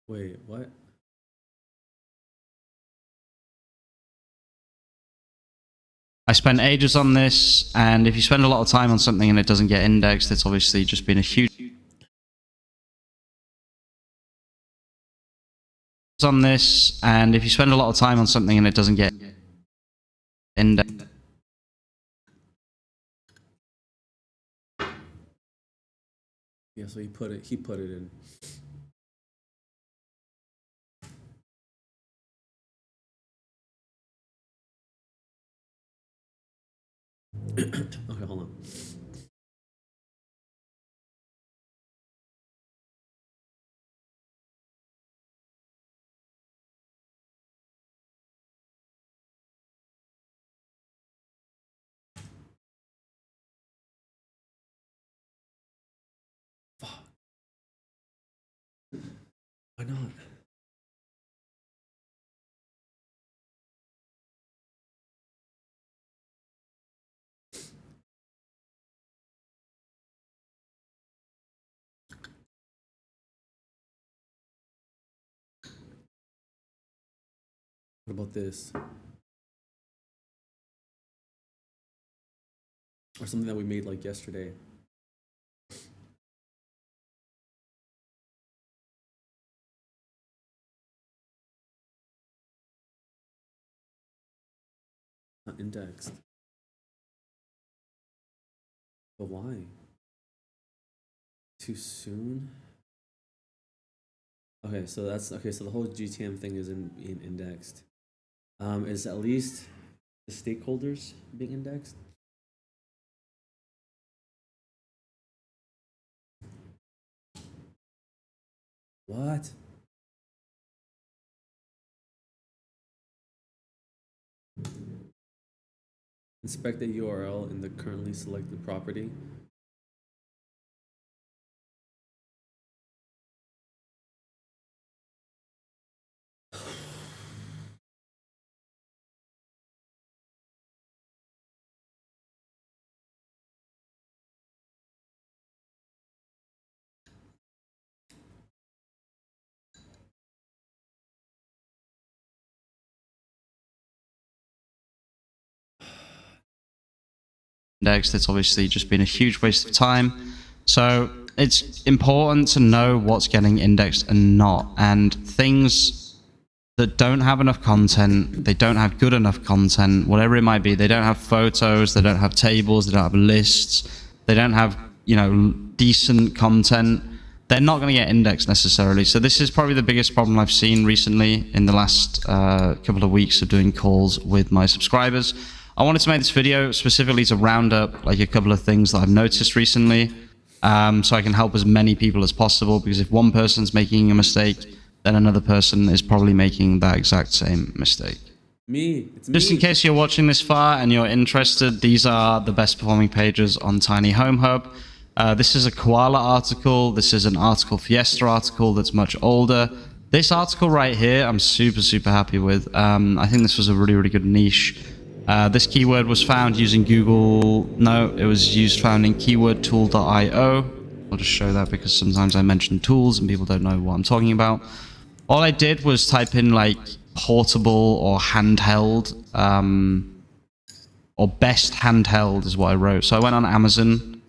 Wait, what? I spent ages on this, and if you spend a lot of time on something and it doesn't get indexed, it's obviously just been a huge on this, and if you spend a lot of time on something and it doesn't get indexed. Yeah, so he put it in. Okay, hold on. Fuck. Why not? What about this? Or something that we made like yesterday. Not indexed. But why? Too soon? Okay, so that's okay. So the whole GTM thing is being indexed. Is at least the stakeholders being indexed? What? Inspect the URL in the currently selected property. Indexed, it's obviously just been a huge waste of time. So it's important to know what's getting indexed and not, and things that don't have enough content, they don't have good enough content, whatever it might be. They don't have photos, they don't have tables, they don't have lists, they don't have, you know, decent content. They're not going to get indexed necessarily. So this is probably the biggest problem I've seen recently in the last couple of weeks of doing calls with my subscribers. I wanted to make this video specifically to round up like a couple of things that I've noticed recently, so I can help as many people as possible, because if one person's making a mistake, then another person is probably making that exact same mistake. Just in case you're watching this far and you're interested, these are the best performing pages on Tiny Home Hub. This is a Koala article. This is an Article Fiesta article that's much older. This article right here, I'm super happy with. I think this was a really good niche. This keyword was found using Google. No, it was found in keywordtool.io. I'll just show that because sometimes I mention tools and people don't know what I'm talking about. All I did was type in like portable or handheld, or best handheld is what I wrote. So I went on Amazon.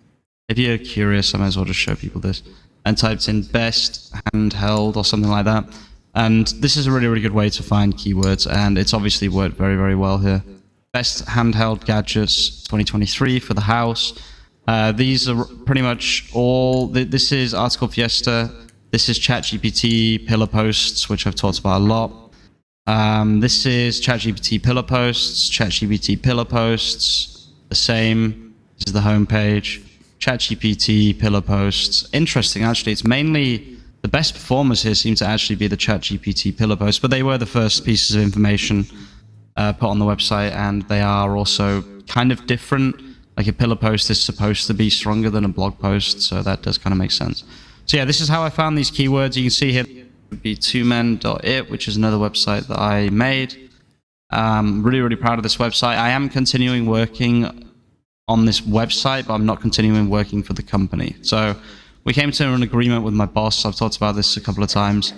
If you're curious, I might as well just show people this. And typed in best handheld or something like that. And this is a really good way to find keywords, and it's obviously worked very well here. Best handheld gadgets 2023 for the house. These are pretty much all. This is Article Fiesta. This is ChatGPT pillar posts, which I've talked about a lot. This is ChatGPT pillar posts, ChatGPT pillar posts, the same. This is the home page. ChatGPT pillar posts. Interesting, actually. It's mainly the best performers here seem to actually be the ChatGPT pillar posts, but they were the first pieces of information put on the website, and they are also kind of different. Like a pillar post is supposed to be stronger than a blog post, so that does kind of make sense. So yeah, this is how I found these keywords. You can see here would be twomen.it, which is another website that I made. Really proud of this website. I am continuing working on this website, but I'm not continuing working for the company. So we came to an agreement with my boss. I've talked about this a couple of times,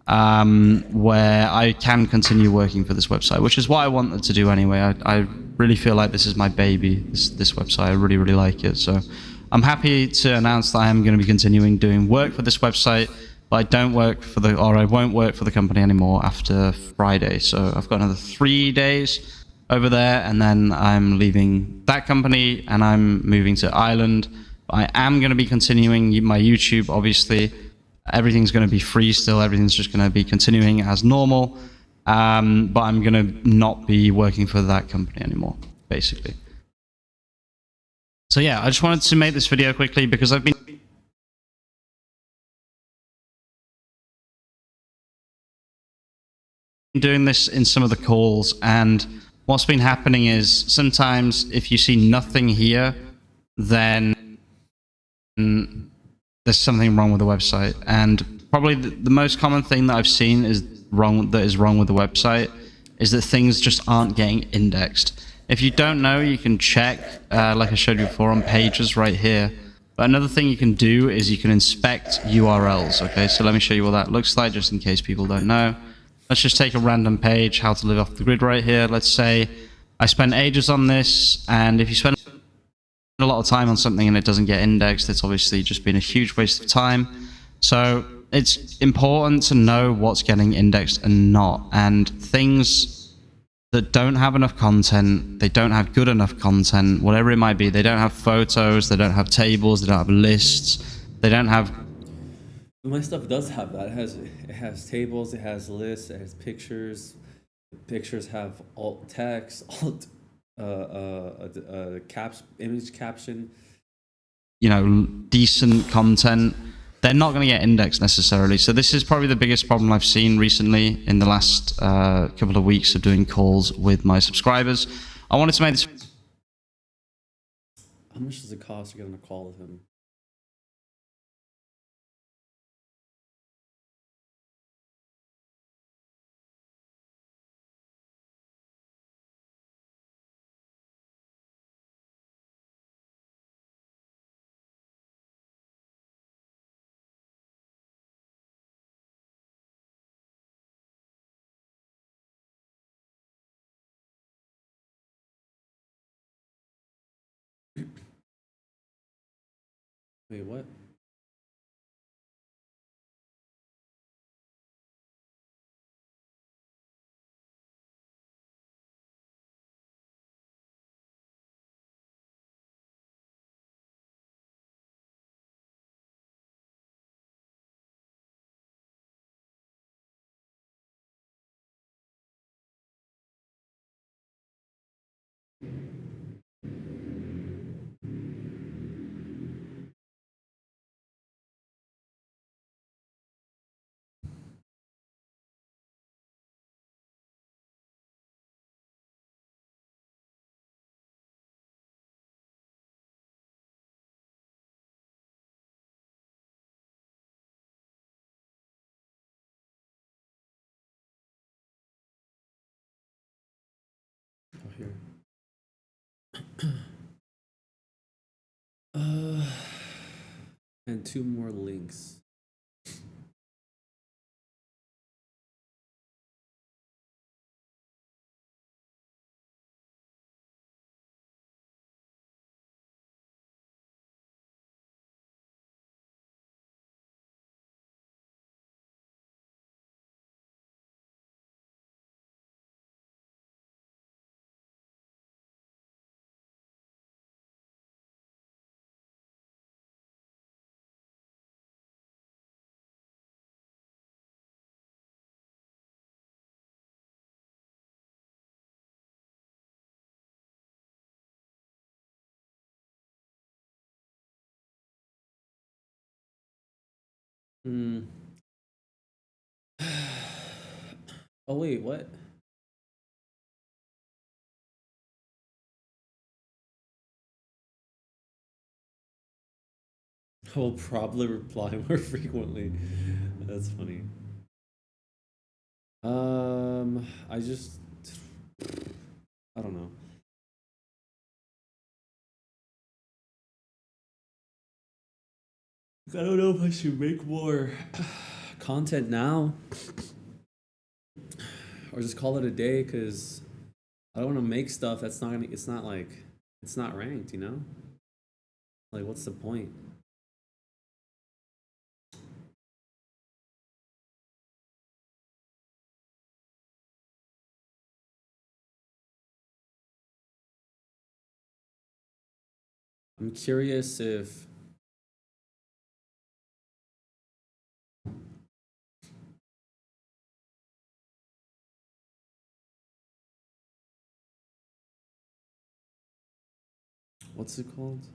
where I can continue working for this website, which is what I wanted to do anyway. I really feel like this is my baby, this website. I really like it. So I'm happy to announce that I am going to be continuing doing work for this website, but I won't work for the company anymore after Friday. So I've got another 3 days over there, and then I'm leaving that company and I'm moving to Ireland. I am going to be continuing my YouTube, obviously. Everything's going to be free still. Everything's just going to be continuing as normal. But I'm going to not be working for that company anymore, basically. So yeah, I just wanted to make this video quickly because I've been doing this in some of the calls, and what's been happening is sometimes if you see nothing here, then there's something wrong with the website. And probably the most common thing that I've seen is wrong with the website is that things just aren't getting indexed. If you don't know, you can check, like I showed you before, on pages right here. But another thing you can do is you can inspect URLs. Okay, so let me show you what that looks like, just in case people don't know. Let's just take a random page, how to live off the grid right here. Let's say I spent ages on this, and if you spend a lot of time on something and it doesn't get indexed, it's obviously just been a huge waste of time. So it's important to know what's getting indexed and not. And things that don't have enough content, they don't have good enough content, whatever it might be. They don't have photos, they don't have tables, they don't have lists, they don't have... My stuff does have that. It has tables, it has lists, it has pictures. The pictures have alt text, image caption. You know, decent content. They're not going to get indexed necessarily. So this is probably the biggest problem I've seen recently in the last couple of weeks of doing calls with my subscribers. I wanted to make this... How much does it cost to get on a call with him? Wait, what? here. Uh, and 2 more links. Hmm. Oh wait, what? I will probably reply more frequently. That's funny. I just, I don't know. I don't know if I should make more content now or just call it a day because I don't want to make stuff that's not gonna, it's not like, it's not ranked, you know? Like, what's the point? I'm curious if what's it called?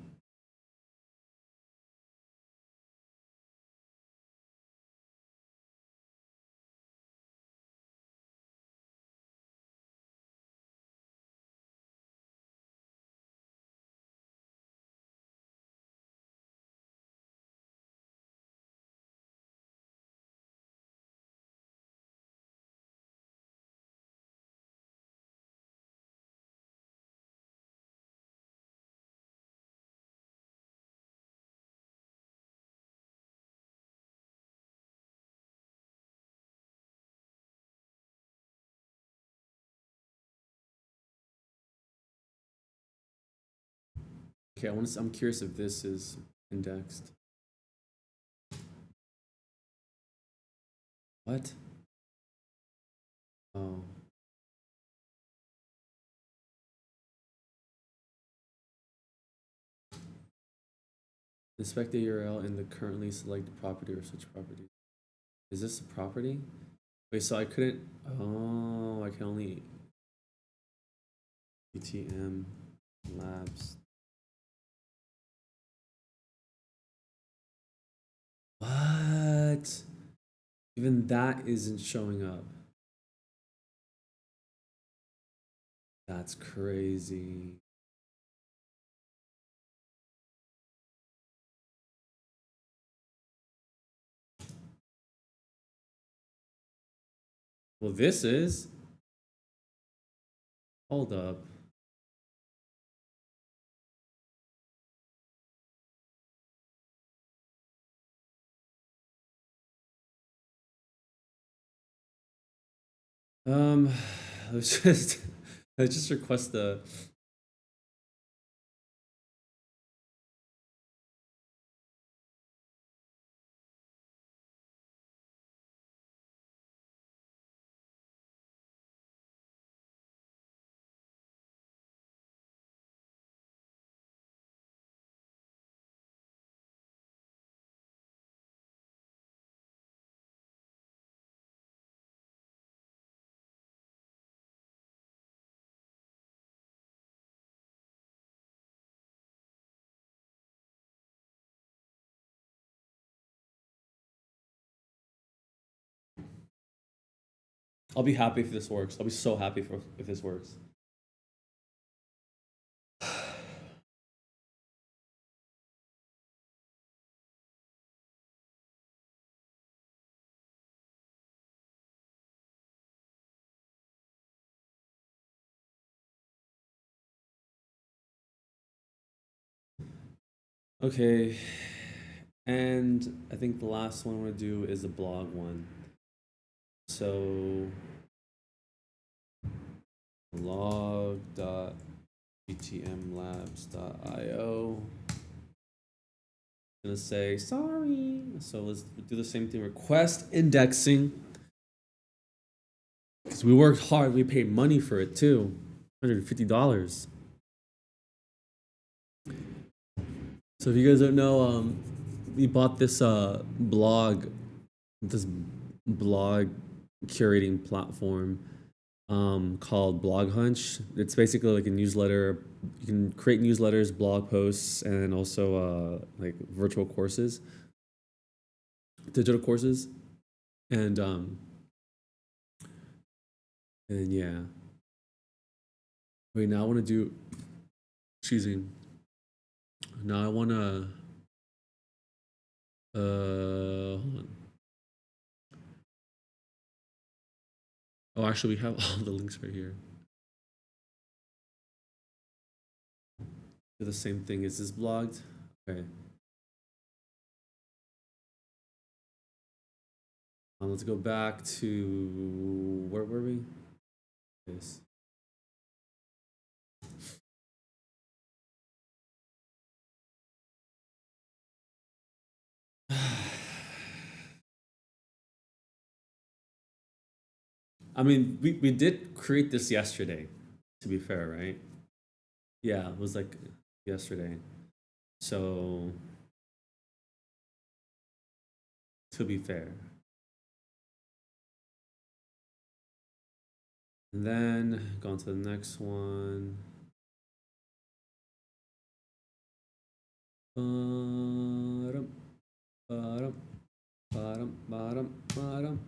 Okay, I'm curious if this is indexed. What? Oh. Inspect the URL in the currently selected property or switch property. Is this a property? Wait, so I couldn't. Oh, I can only. UTM labs. What? Even that isn't showing up. That's crazy. Well, this is. Hold up. Um, let's just let's just request the. I'll be happy if this works. I'll be so happy if this works. Okay, and I think the last one I want to do is a blog one. So blog.gtmlabs.io. Gonna say sorry. So let's do the same thing. Request indexing. Because we worked hard, we paid money for it too. $150. So if you guys don't know, we bought this this blog curating platform called Blog Hunch. It's basically like a newsletter. You can create newsletters, blog posts, and also like virtual courses, digital courses, and yeah. Wait, now I want to do. Excuse me. Now I want to. Hold on. Oh, actually, we have all the links right here. Do the same thing. Is this blogged? Okay. Let's go back to where were we? Yes. I mean, we did create this yesterday, to be fair, right? Yeah, it was like yesterday. So, to be fair. And then go on to the next one. Ba-dum, ba-dum, ba-dum, ba-dum, ba-dum.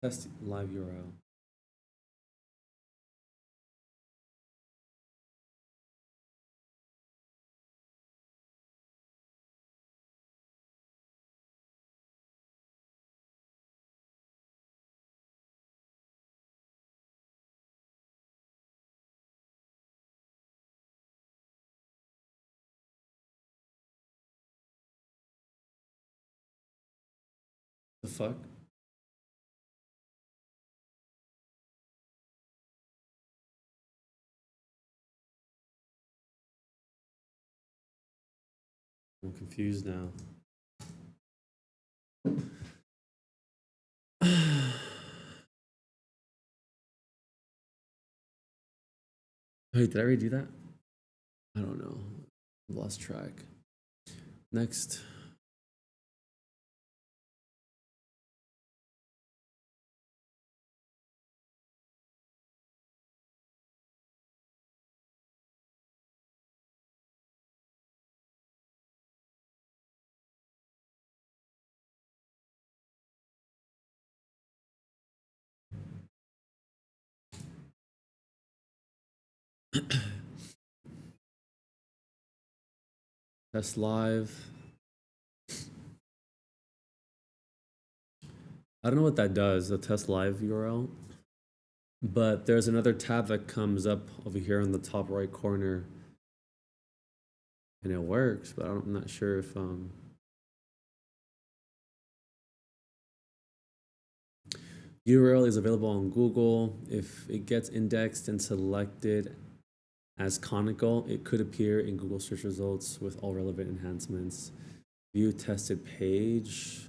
Test live URL. The fuck? I'm confused now. Wait, did I already do that? I don't know. I've lost track. Next. Test live. I don't know what that does, the test live URL. But there's another tab that comes up over here in the top right corner. And it works, but I'm not sure if URL is available on Google. If it gets indexed and selected as conical, it could appear in Google search results with all relevant enhancements. View tested page.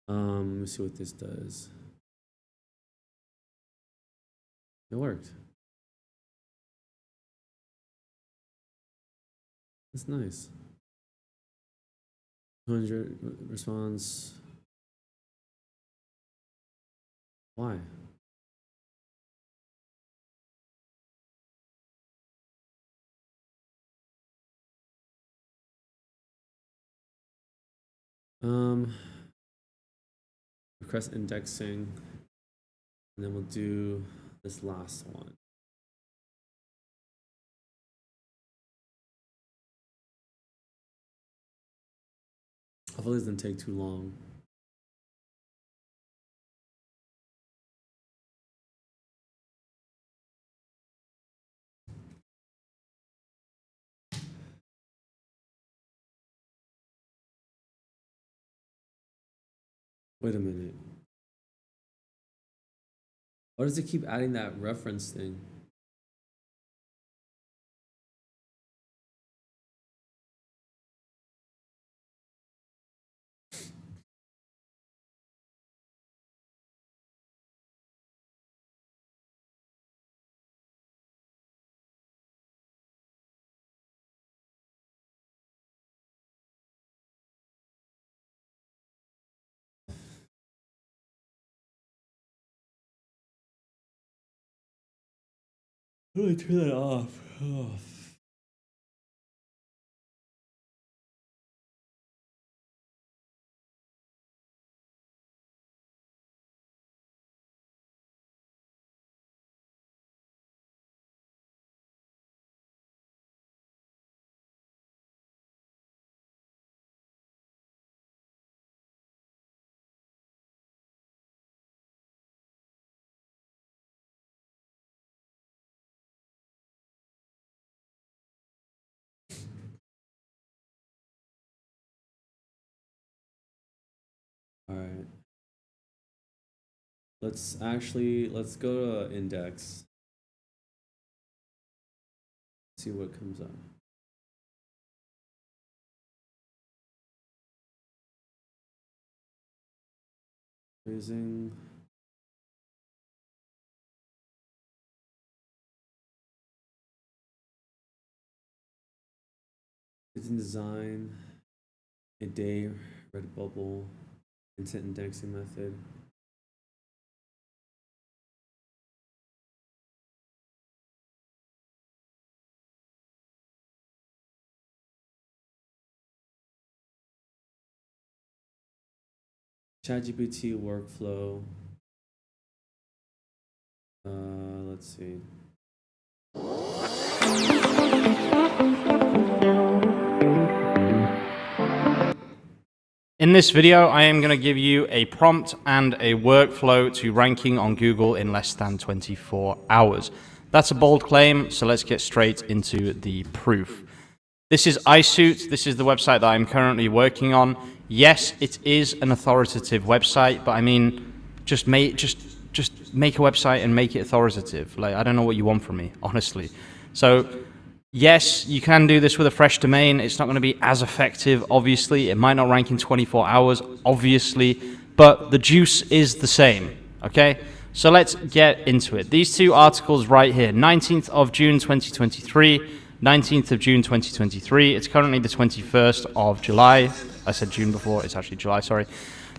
Let me see what this does. It worked. That's nice. 100 response. Why? Request indexing, and then we'll do this last one. Hopefully, this doesn't take too long. Wait a minute. Why does it keep adding that reference thing? How do I turn that off? Oh. All right. Let's go to index. See what comes up. Phrasing. It's in design. A day, red bubble, intent indexing method. ChatGPT workflow. Let's see. In this video, I am going to give you a prompt and a workflow to ranking on Google in less than 24 hours. That's a bold claim, so let's get straight into the proof. This is iSuit. This is the website that I'm currently working on. Yes, it is an authoritative website, but I mean, just make a website and make it authoritative. Like, I don't know what you want from me, honestly. So, yes, you can do this with a fresh domain. It's not going to be as effective, obviously. It might not rank in 24 hours, obviously, but the juice is the same, okay? So let's get into it. These two articles right here, 19th of June 2023, 19th of June 2023. It's currently the 21st of July. I said June before, it's actually July, sorry.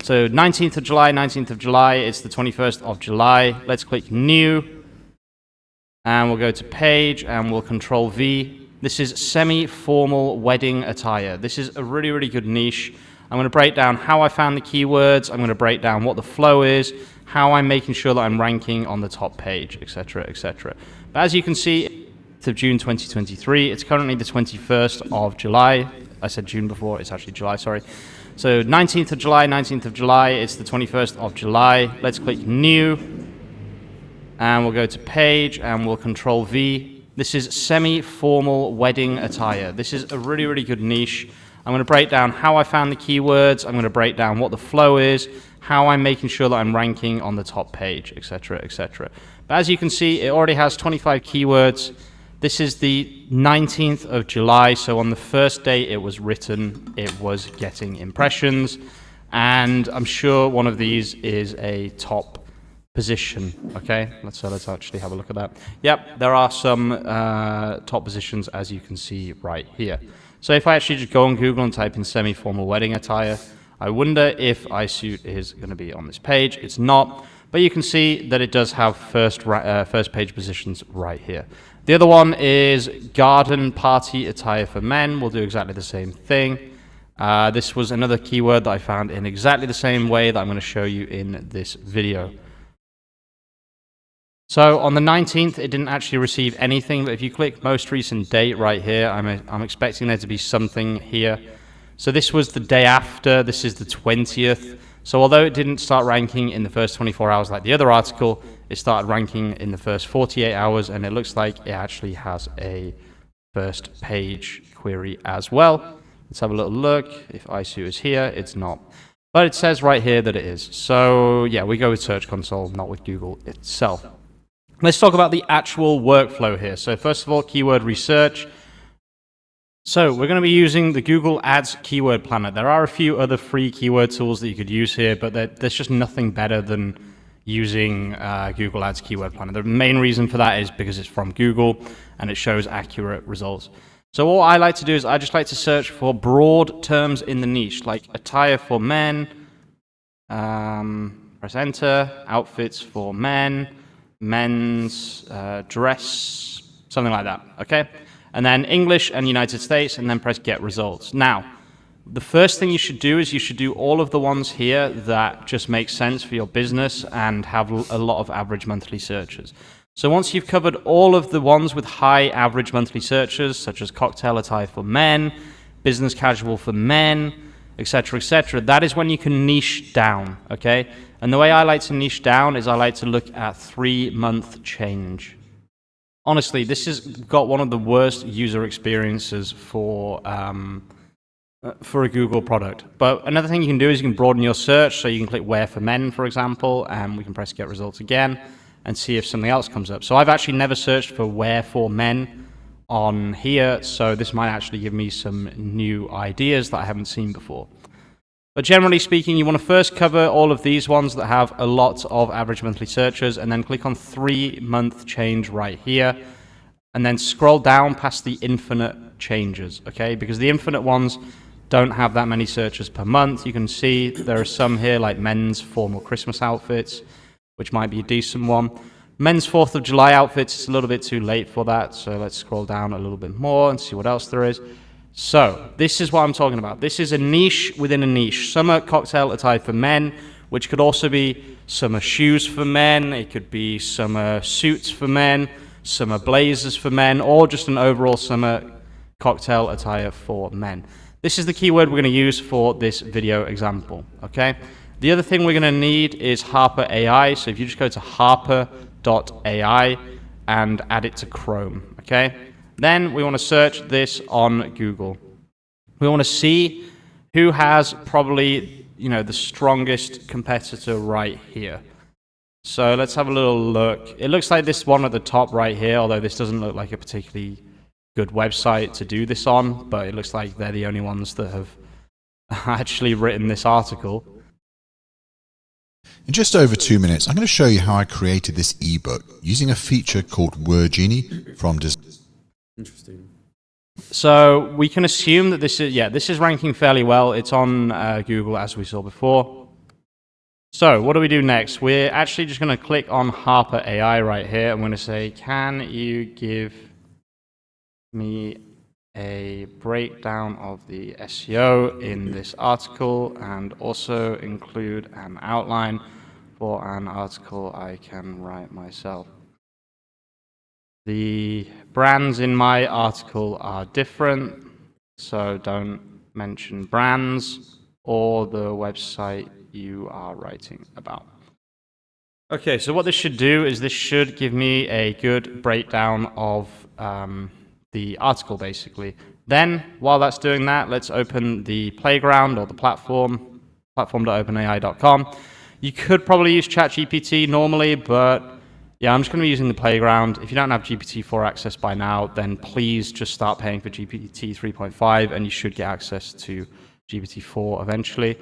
So 19th of July, 19th of July, it's the 21st of July. Let's click New. And we'll go to Page, and we'll Control V. This is semi-formal wedding attire. This is a really, really good niche. I'm going to break down how I found the keywords. I'm going to break down what the flow is, how I'm making sure that I'm ranking on the top page, etc., etc. But as you can see, of June 2023, it's currently the 21st of July. I said June before, it's actually July, sorry. So 19th of July, 19th of July, it's the 21st of July. Let's click New. And we'll go to Page, and we'll Control V. This is semi-formal wedding attire. This is a really, really good niche. I'm going to break down how I found the keywords. I'm going to break down what the flow is, how I'm making sure that I'm ranking on the top page, etc., etc. But as you can see, it already has 25 keywords. This is the 19th of July, so on the first day it was written, it was getting impressions, and I'm sure one of these is a top position. Okay, let's actually have a look at that. Yep, there are some top positions, as you can see right here. So if I actually just go on Google and type in semi-formal wedding attire, I wonder if iSuit is going to be on this page. It's not, but you can see that it does have first page positions right here. The other one is garden party attire for men. We'll do exactly the same thing. This was another keyword that I found in exactly the same way that I'm going to show you in this video. So on the 19th, it didn't actually receive anything, but if you click most recent date right here, I'm expecting there to be something here. So this was the day after. This is the 20th. So although it didn't start ranking in the first 24 hours like the other article, it started ranking in the first 48 hours, and it looks like it actually has a first page query as well. Let's have a little look. If iSuit is here, it's not. But it says right here that it is. So yeah, we go with Search Console, not with Google itself. Let's talk about the actual workflow here. So first of all, keyword research. So we're going to be using the Google Ads Keyword Planner. There are a few other free keyword tools that you could use here, but there's just nothing better than using Google Ads Keyword Planner. The main reason for that is because it's from Google and it shows accurate results. So what I like to do is I just like to search for broad terms in the niche, like attire for men, press enter, outfits for men, men's dress, something like that, okay? And then English and United States, and then press get results. Now, the first thing you should do is you should do all of the ones here that just make sense for your business and have a lot of average monthly searches. So once you've covered all of the ones with high average monthly searches, such as cocktail attire for men, business casual for men, etc., that is when you can niche down, okay? And the way I like to niche down is I like to look at 3-month change. Honestly, this has got one of the worst user experiences for a Google product. But another thing you can do is you can broaden your search, so you can click where for men, for example, and we can press get results again and see if something else comes up. So I've actually never searched for where for men on here, so this might actually give me some new ideas that I haven't seen before. But generally speaking, you want to first cover all of these ones that have a lot of average monthly searches, and then click on 3-month change right here, and then scroll down past the infinite changes, okay? Because the infinite ones don't have that many searches per month. You can see there are some here like men's formal Christmas outfits, which might be a decent one. Men's 4th of July outfits, it's a little bit too late for that, so let's scroll down a little bit more and see what else there is. So, this is what I'm talking about. This is a niche within a niche. Summer cocktail attire for men, which could also be summer shoes for men, it could be summer suits for men, summer blazers for men, or just an overall summer cocktail attire for men. This is the keyword we're going to use for this video example, okay? The other thing we're going to need is Harper AI, so if you just go to harper.ai and add it to Chrome, okay? Then we want to search this on Google. We want to see who has probably, the strongest competitor right here. So let's have a little look. It looks like this one at the top right here, although this doesn't look like a particularly good website to do this on, but it looks like they're the only ones that have actually written this article. In just over 2 minutes, I'm going to show you how I created this ebook using a feature called Word Genie from Interesting. So we can assume that this is ranking fairly well. It's on Google, as we saw before. So what do we do next? We're actually just going to click on Harper AI right here. I'm going to say, can you give me a breakdown of the SEO in this article and also include an outline for an article I can write myself. The brands in my article are different, so don't mention brands or the website you are writing about. Okay, so what this should do is this should give me a good breakdown of the article, basically. Then, while that's doing that, let's open the playground or the platform.openai.com. You could probably use ChatGPT normally, but yeah, I'm just going to be using the playground. If you don't have GPT-4 access by now, then please just start paying for GPT 3.5 and you should get access to GPT-4 eventually.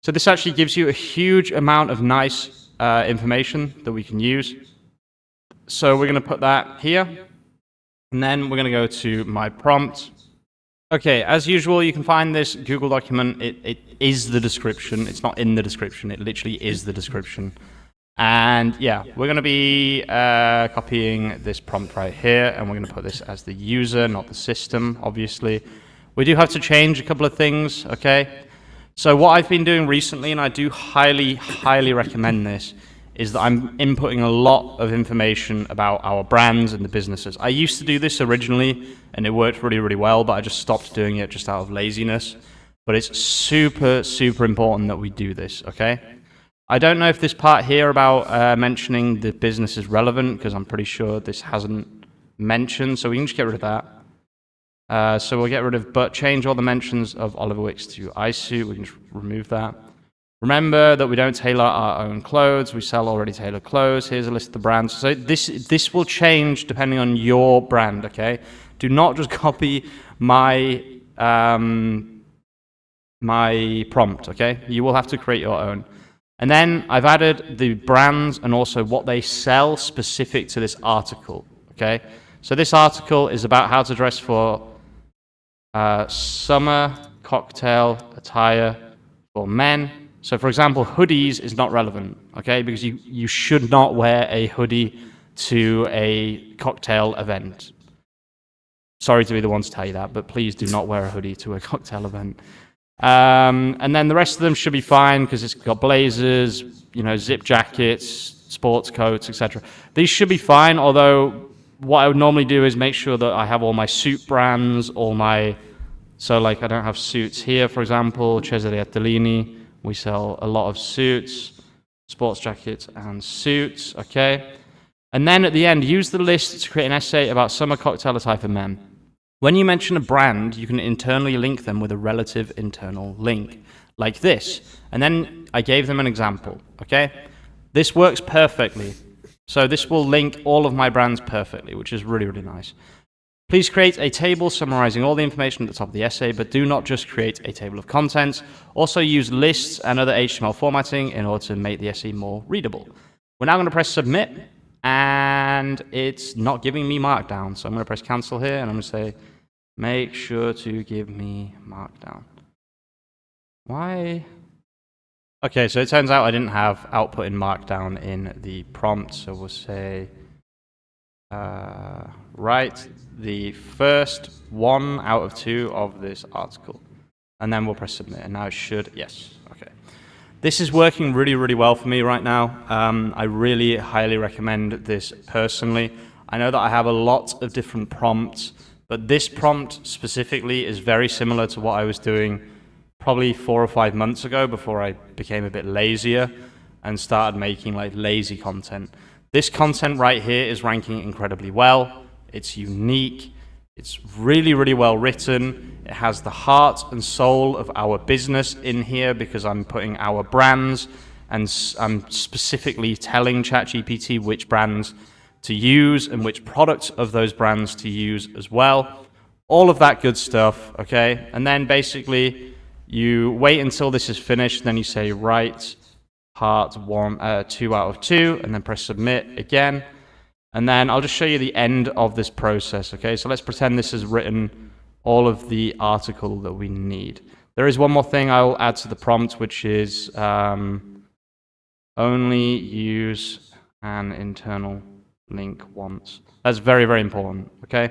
So this actually gives you a huge amount of nice information that we can use. So we're going to put that here. And then we're going to go to my prompt. Okay, as usual, you can find this Google document. It is the description. It's not in the description. It literally is the description. And yeah, we're going to be copying this prompt right here, and we're going to put this as the user, not the system, obviously. We do have to change a couple of things, okay? So what I've been doing recently, and I do highly, highly recommend this, is that I'm inputting a lot of information about our brands and the businesses. I used to do this originally, and it worked really, really well, but I just stopped doing it just out of laziness. But it's super, super important that we do this, okay? I don't know if this part here about mentioning the business is relevant, because I'm pretty sure this hasn't mentioned, so we can just get rid of that. So we'll get rid of, but change all the mentions of Oliver Wicks to iSuit. We can just remove that. Remember that we don't tailor our own clothes. We sell already tailored clothes. Here's a list of the brands. So this will change depending on your brand, okay? Do not just copy my my prompt, okay? You will have to create your own. And then I've added the brands and also what they sell specific to this article, okay? So this article is about how to dress for summer cocktail attire for men. So for example, hoodies is not relevant, okay? Because you should not wear a hoodie to a cocktail event. Sorry to be the one to tell you that, but please do not wear a hoodie to a cocktail event. And then the rest of them should be fine because it's got blazers, you know, zip jackets, sports coats, etc. These should be fine, although what I would normally do is make sure that I have all my suit brands, so like I don't have suits here, for example, Cesare Attolini, we sell a lot of suits, sports jackets and suits, okay? And then at the end, use the list to create an essay about summer cocktail attire for men. When you mention a brand, you can internally link them with a relative internal link, like this. And then I gave them an example, okay? This works perfectly. So this will link all of my brands perfectly, which is really, really nice. Please create a table summarizing all the information at the top of the essay, but do not just create a table of contents. Also use lists and other HTML formatting in order to make the essay more readable. We're now going to press submit, and it's not giving me Markdown. So I'm going to press cancel here, and I'm going to say, make sure to give me Markdown. Why? Okay, so it turns out I didn't have output in Markdown in the prompt, so we'll say write the first 1 out of 2 of this article. And then we'll press submit, and now it should, yes, okay. This is working really, really well for me right now. I really highly recommend this personally. I know that I have a lot of different prompts, but this prompt specifically is very similar to what I was doing probably 4 or 5 months ago before I became a bit lazier and started making like lazy content. This content right here is ranking incredibly well. It's unique. It's really, really well written. It has the heart and soul of our business in here because I'm putting our brands and I'm specifically telling ChatGPT which brands to use and which products of those brands to use as well. All of that good stuff, okay? And then basically you wait until this is finished, then you say write part 2 out of 2, and then press submit again. And then I'll just show you the end of this process, okay? So let's pretend this has written all of the article that we need. There is one more thing I'll add to the prompt, which is only use an internal link once. That's very, very important, okay?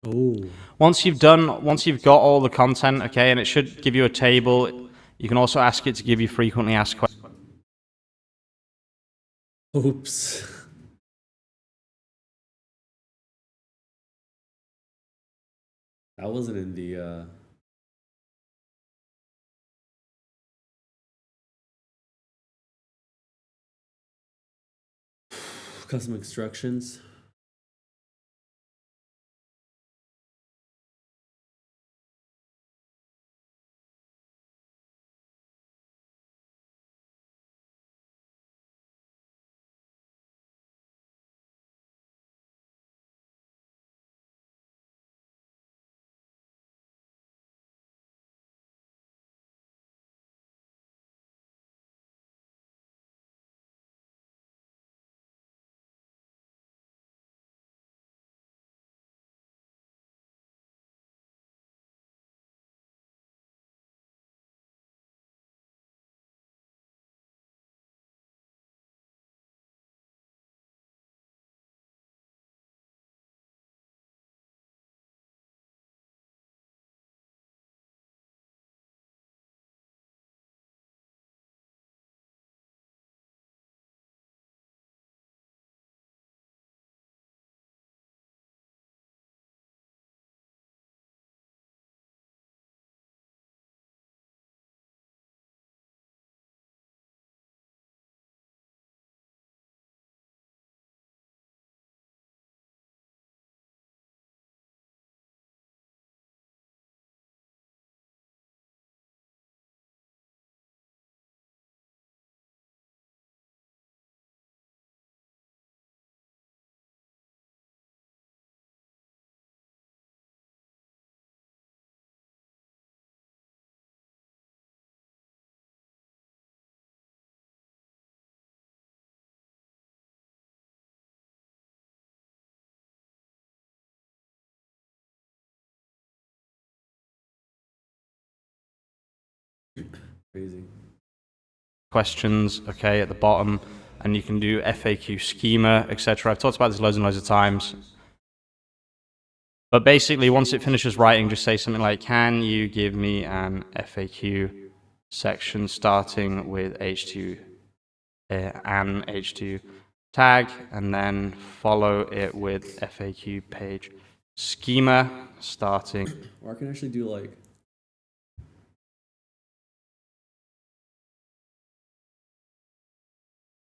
Oh. Once you've got all the content, okay, and it should give you a table, you can also ask it to give you frequently asked questions. Oops. That wasn't in the custom instructions. Crazy. questions, okay, at the bottom, and you can do FAQ schema, etc. I've talked about this loads and loads of times. But basically, once it finishes writing, just say something like, can you give me an FAQ section starting with H2, an H2 tag, and then follow it with FAQ page schema starting. Or I can actually do like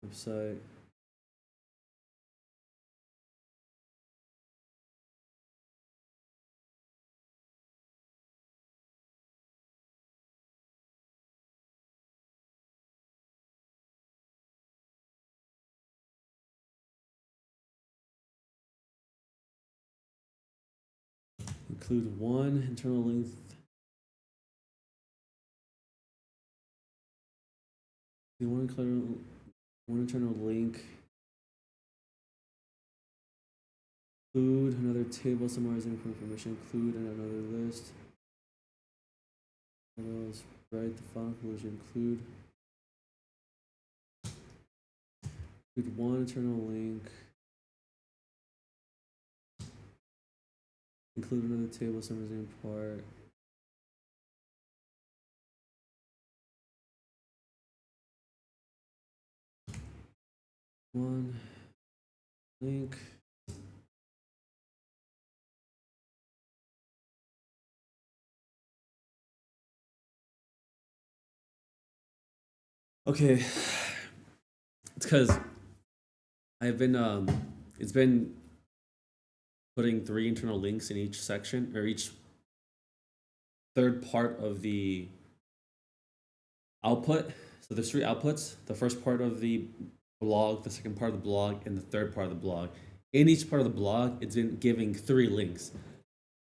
website. Include one internal link. You want to include one internal link. Include another table summarizing information. Include in another list. What else? Write the final conclusion. Include one internal link. Include another table summarizing part. One link. Okay, it's because I've been it's been putting 3 internal links in each section or each third part of the output. So there's 3 outputs: the first part of the blog, the second part of the blog, and the third part of the blog. In each part of the blog, it's been giving 3 links.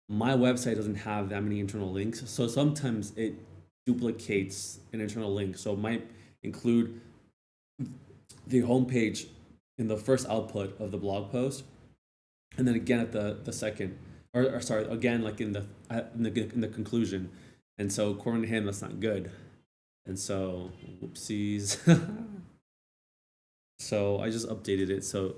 My website doesn't have that many internal links, so sometimes it duplicates an internal link. So it might include the homepage in the first output of the blog post, and then again at the second, or sorry, again like in the conclusion. And so according to him, that's not good. And so whoopsies. So I just updated it. So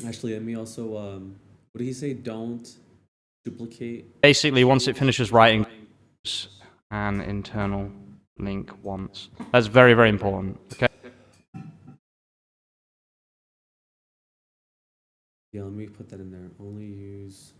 actually, let me also what did he say? Don't duplicate. Basically, once it finishes writing, an internal link once. That's very, very important. Okay. Yeah, let me put that in there. Only use.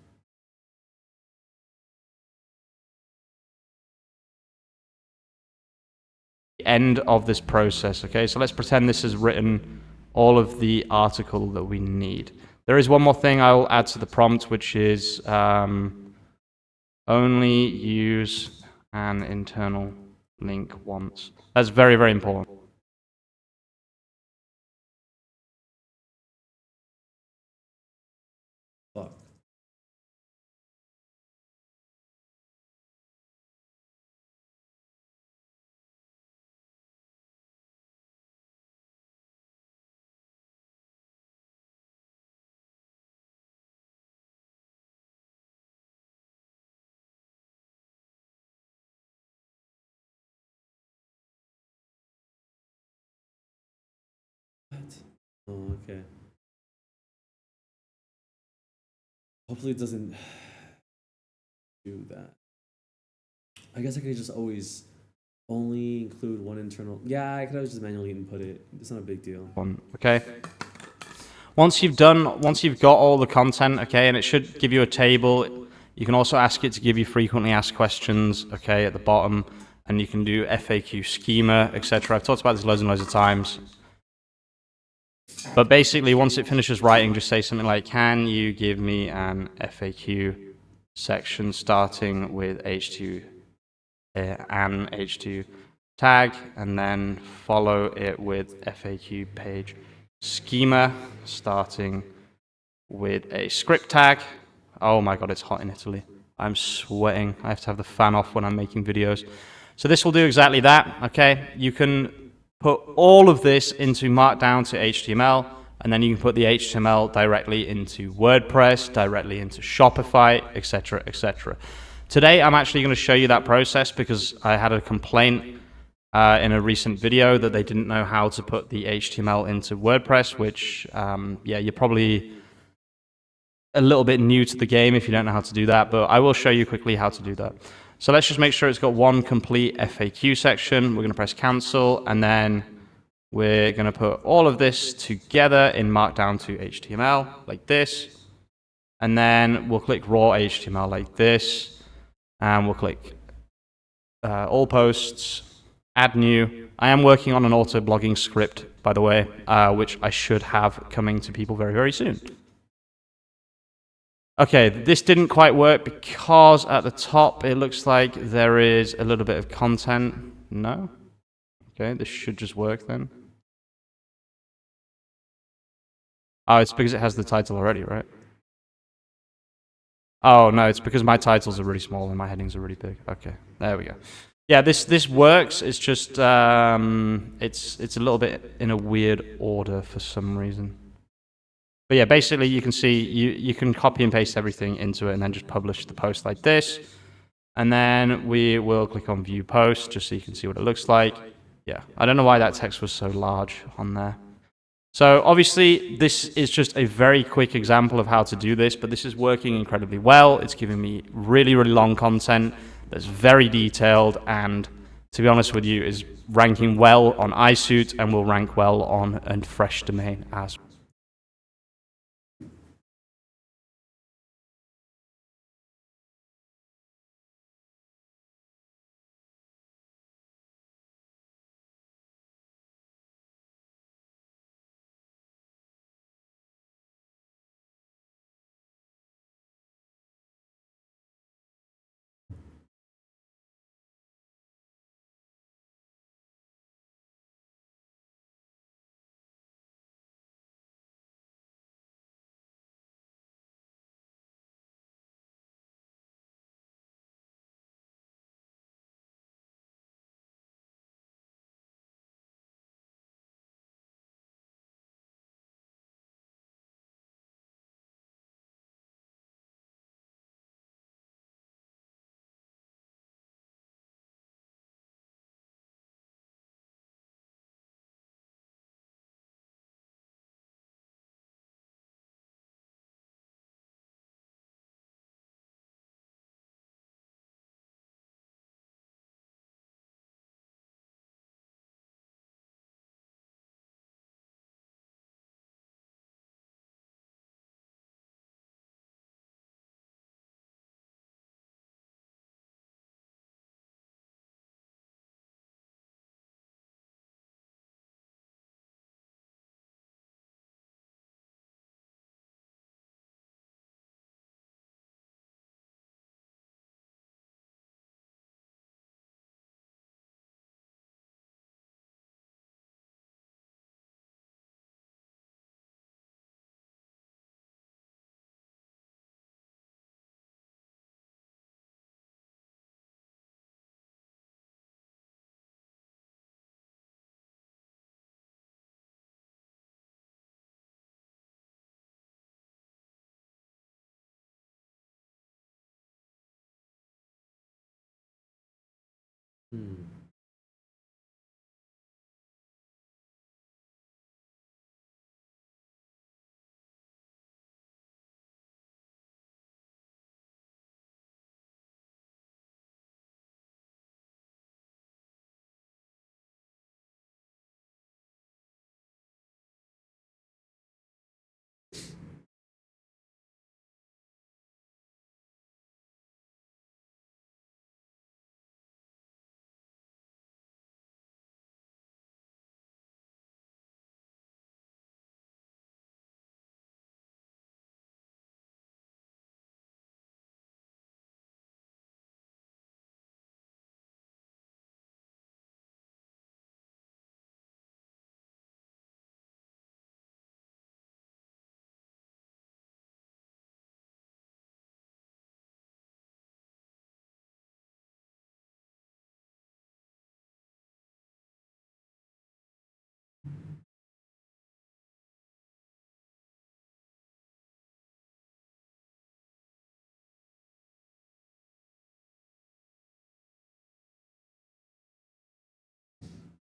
End of this process. Okay, so let's pretend this has written all of the article that we need. There is one more thing I'll add to the prompt, which is only use an internal link once. That's very, very important. Fuck. Oh, okay. Hopefully it doesn't do that. I guess I could just always only include one internal. Yeah, I could always just manually input it. It's not a big deal. Okay. Once you've got all the content, okay, and it should give you a table. You can also ask it to give you frequently asked questions, okay, at the bottom, and you can do FAQ schema, etc. I've talked about this loads and loads of times. But basically, once it finishes writing, just say something like, can you give me an FAQ section starting with H2, an H2 tag, and then follow it with FAQ page schema starting with a script tag. Oh my god, it's hot in Italy. I'm sweating. I have to have the fan off when I'm making videos. So this will do exactly that, okay? You can put all of this into Markdown to HTML, and then you can put the HTML directly into WordPress, directly into Shopify, etc., etc. Today, I'm actually going to show you that process because I had a complaint in a recent video that they didn't know how to put the HTML into WordPress, which, yeah, you're probably a little bit new to the game if you don't know how to do that, but I will show you quickly how to do that. So let's just make sure it's got one complete FAQ section. We're going to press cancel, and then we're going to put all of this together in Markdown to HTML like this, and then we'll click raw HTML like this, and we'll click all posts, add new. I am working on an auto blogging script, by the way, which I should have coming to people very, very soon. Okay, this didn't quite work because at the top it looks like there is a little bit of content. No? Okay, this should just work then. Oh, it's because it has the title already, right? Oh, no, it's because my titles are really small and my headings are really big. Okay, there we go. Yeah, this works. It's just it's a little bit in a weird order for some reason. But yeah, basically you can see you can copy and paste everything into it and then just publish the post like this. And then we will click on view post just so you can see what it looks like. Yeah, I don't know why that text was so large on there. So obviously this is just a very quick example of how to do this, but this is working incredibly well. It's giving me really, really long content that's very detailed and, to be honest with you, is ranking well on iSuit and will rank well on a fresh domain as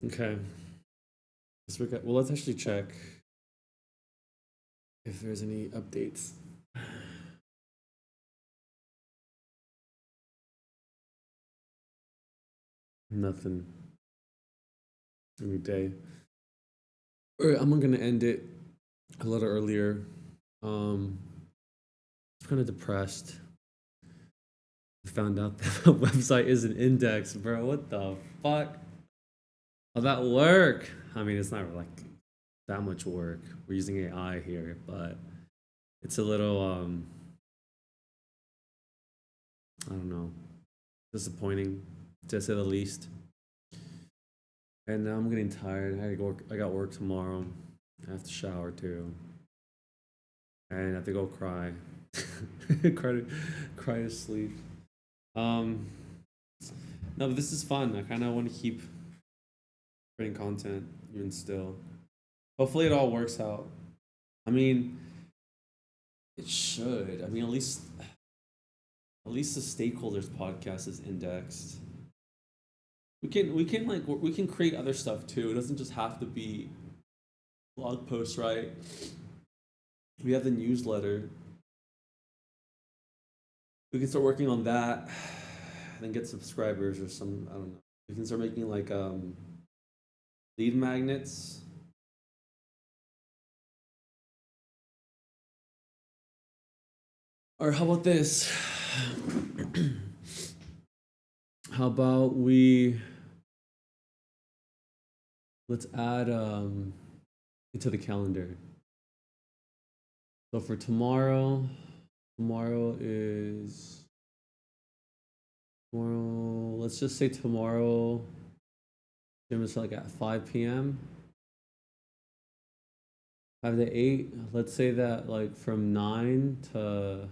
Okay. Well, let's actually check if there's any updates. Nothing. Every day. All right, I'm gonna end it a little earlier. I'm kind of depressed. I found out that the website isn't indexed, bro. What the fuck? All that work. I mean, it's not like that much work. We're using AI here, but it's a little I don't know, disappointing to say the least. And now I'm getting tired. I got work tomorrow. I have to shower too. And I have to go cry. Cry to sleep. No, but this is fun. I kind of want to keep creating content even still. Hopefully it all works out. I mean, it should. I mean, at least the stakeholders podcast is indexed. We can create other stuff too. It doesn't just have to be blog posts, right? We have the newsletter. We can start working on that, then get subscribers or some, I don't know. We can start making like lead magnets. Or how about this? How about let's add into the calendar. So for tomorrow is let's just say tomorrow gym is like at 5 p.m. 5 to 8. Let's say that like from 9 to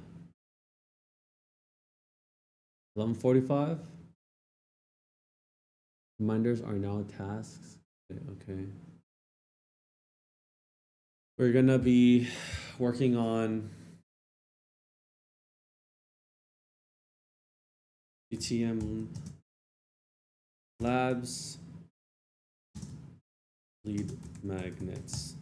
11:45. Reminders are now tasks. Okay. We're gonna be working on ETM labs, lead magnets.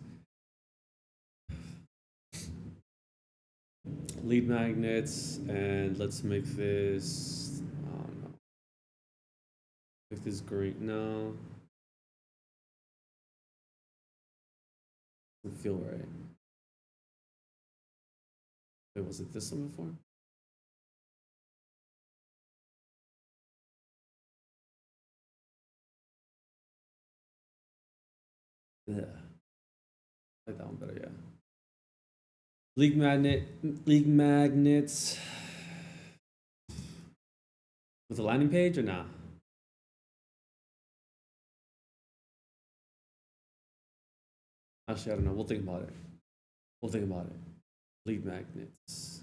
Lead magnets, and let's make this, I don't know. Make this green, no. Doesn't feel right. Wait, was it this one before? Yeah. I like that one better, yeah. League magnets. With a landing page or nah? Actually, I don't know. We'll think about it. Lead magnets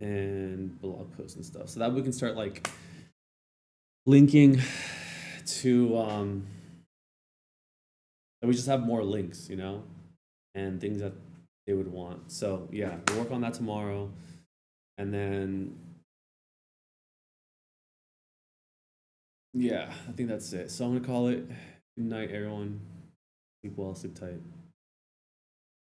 and blog posts and stuff. So that we can start like linking to that we just have more links, you know, and things that they would want. So yeah, we'll work on that tomorrow. And then yeah, I think that's it. So I'm gonna call it good night, everyone. Sleep well, sleep tight.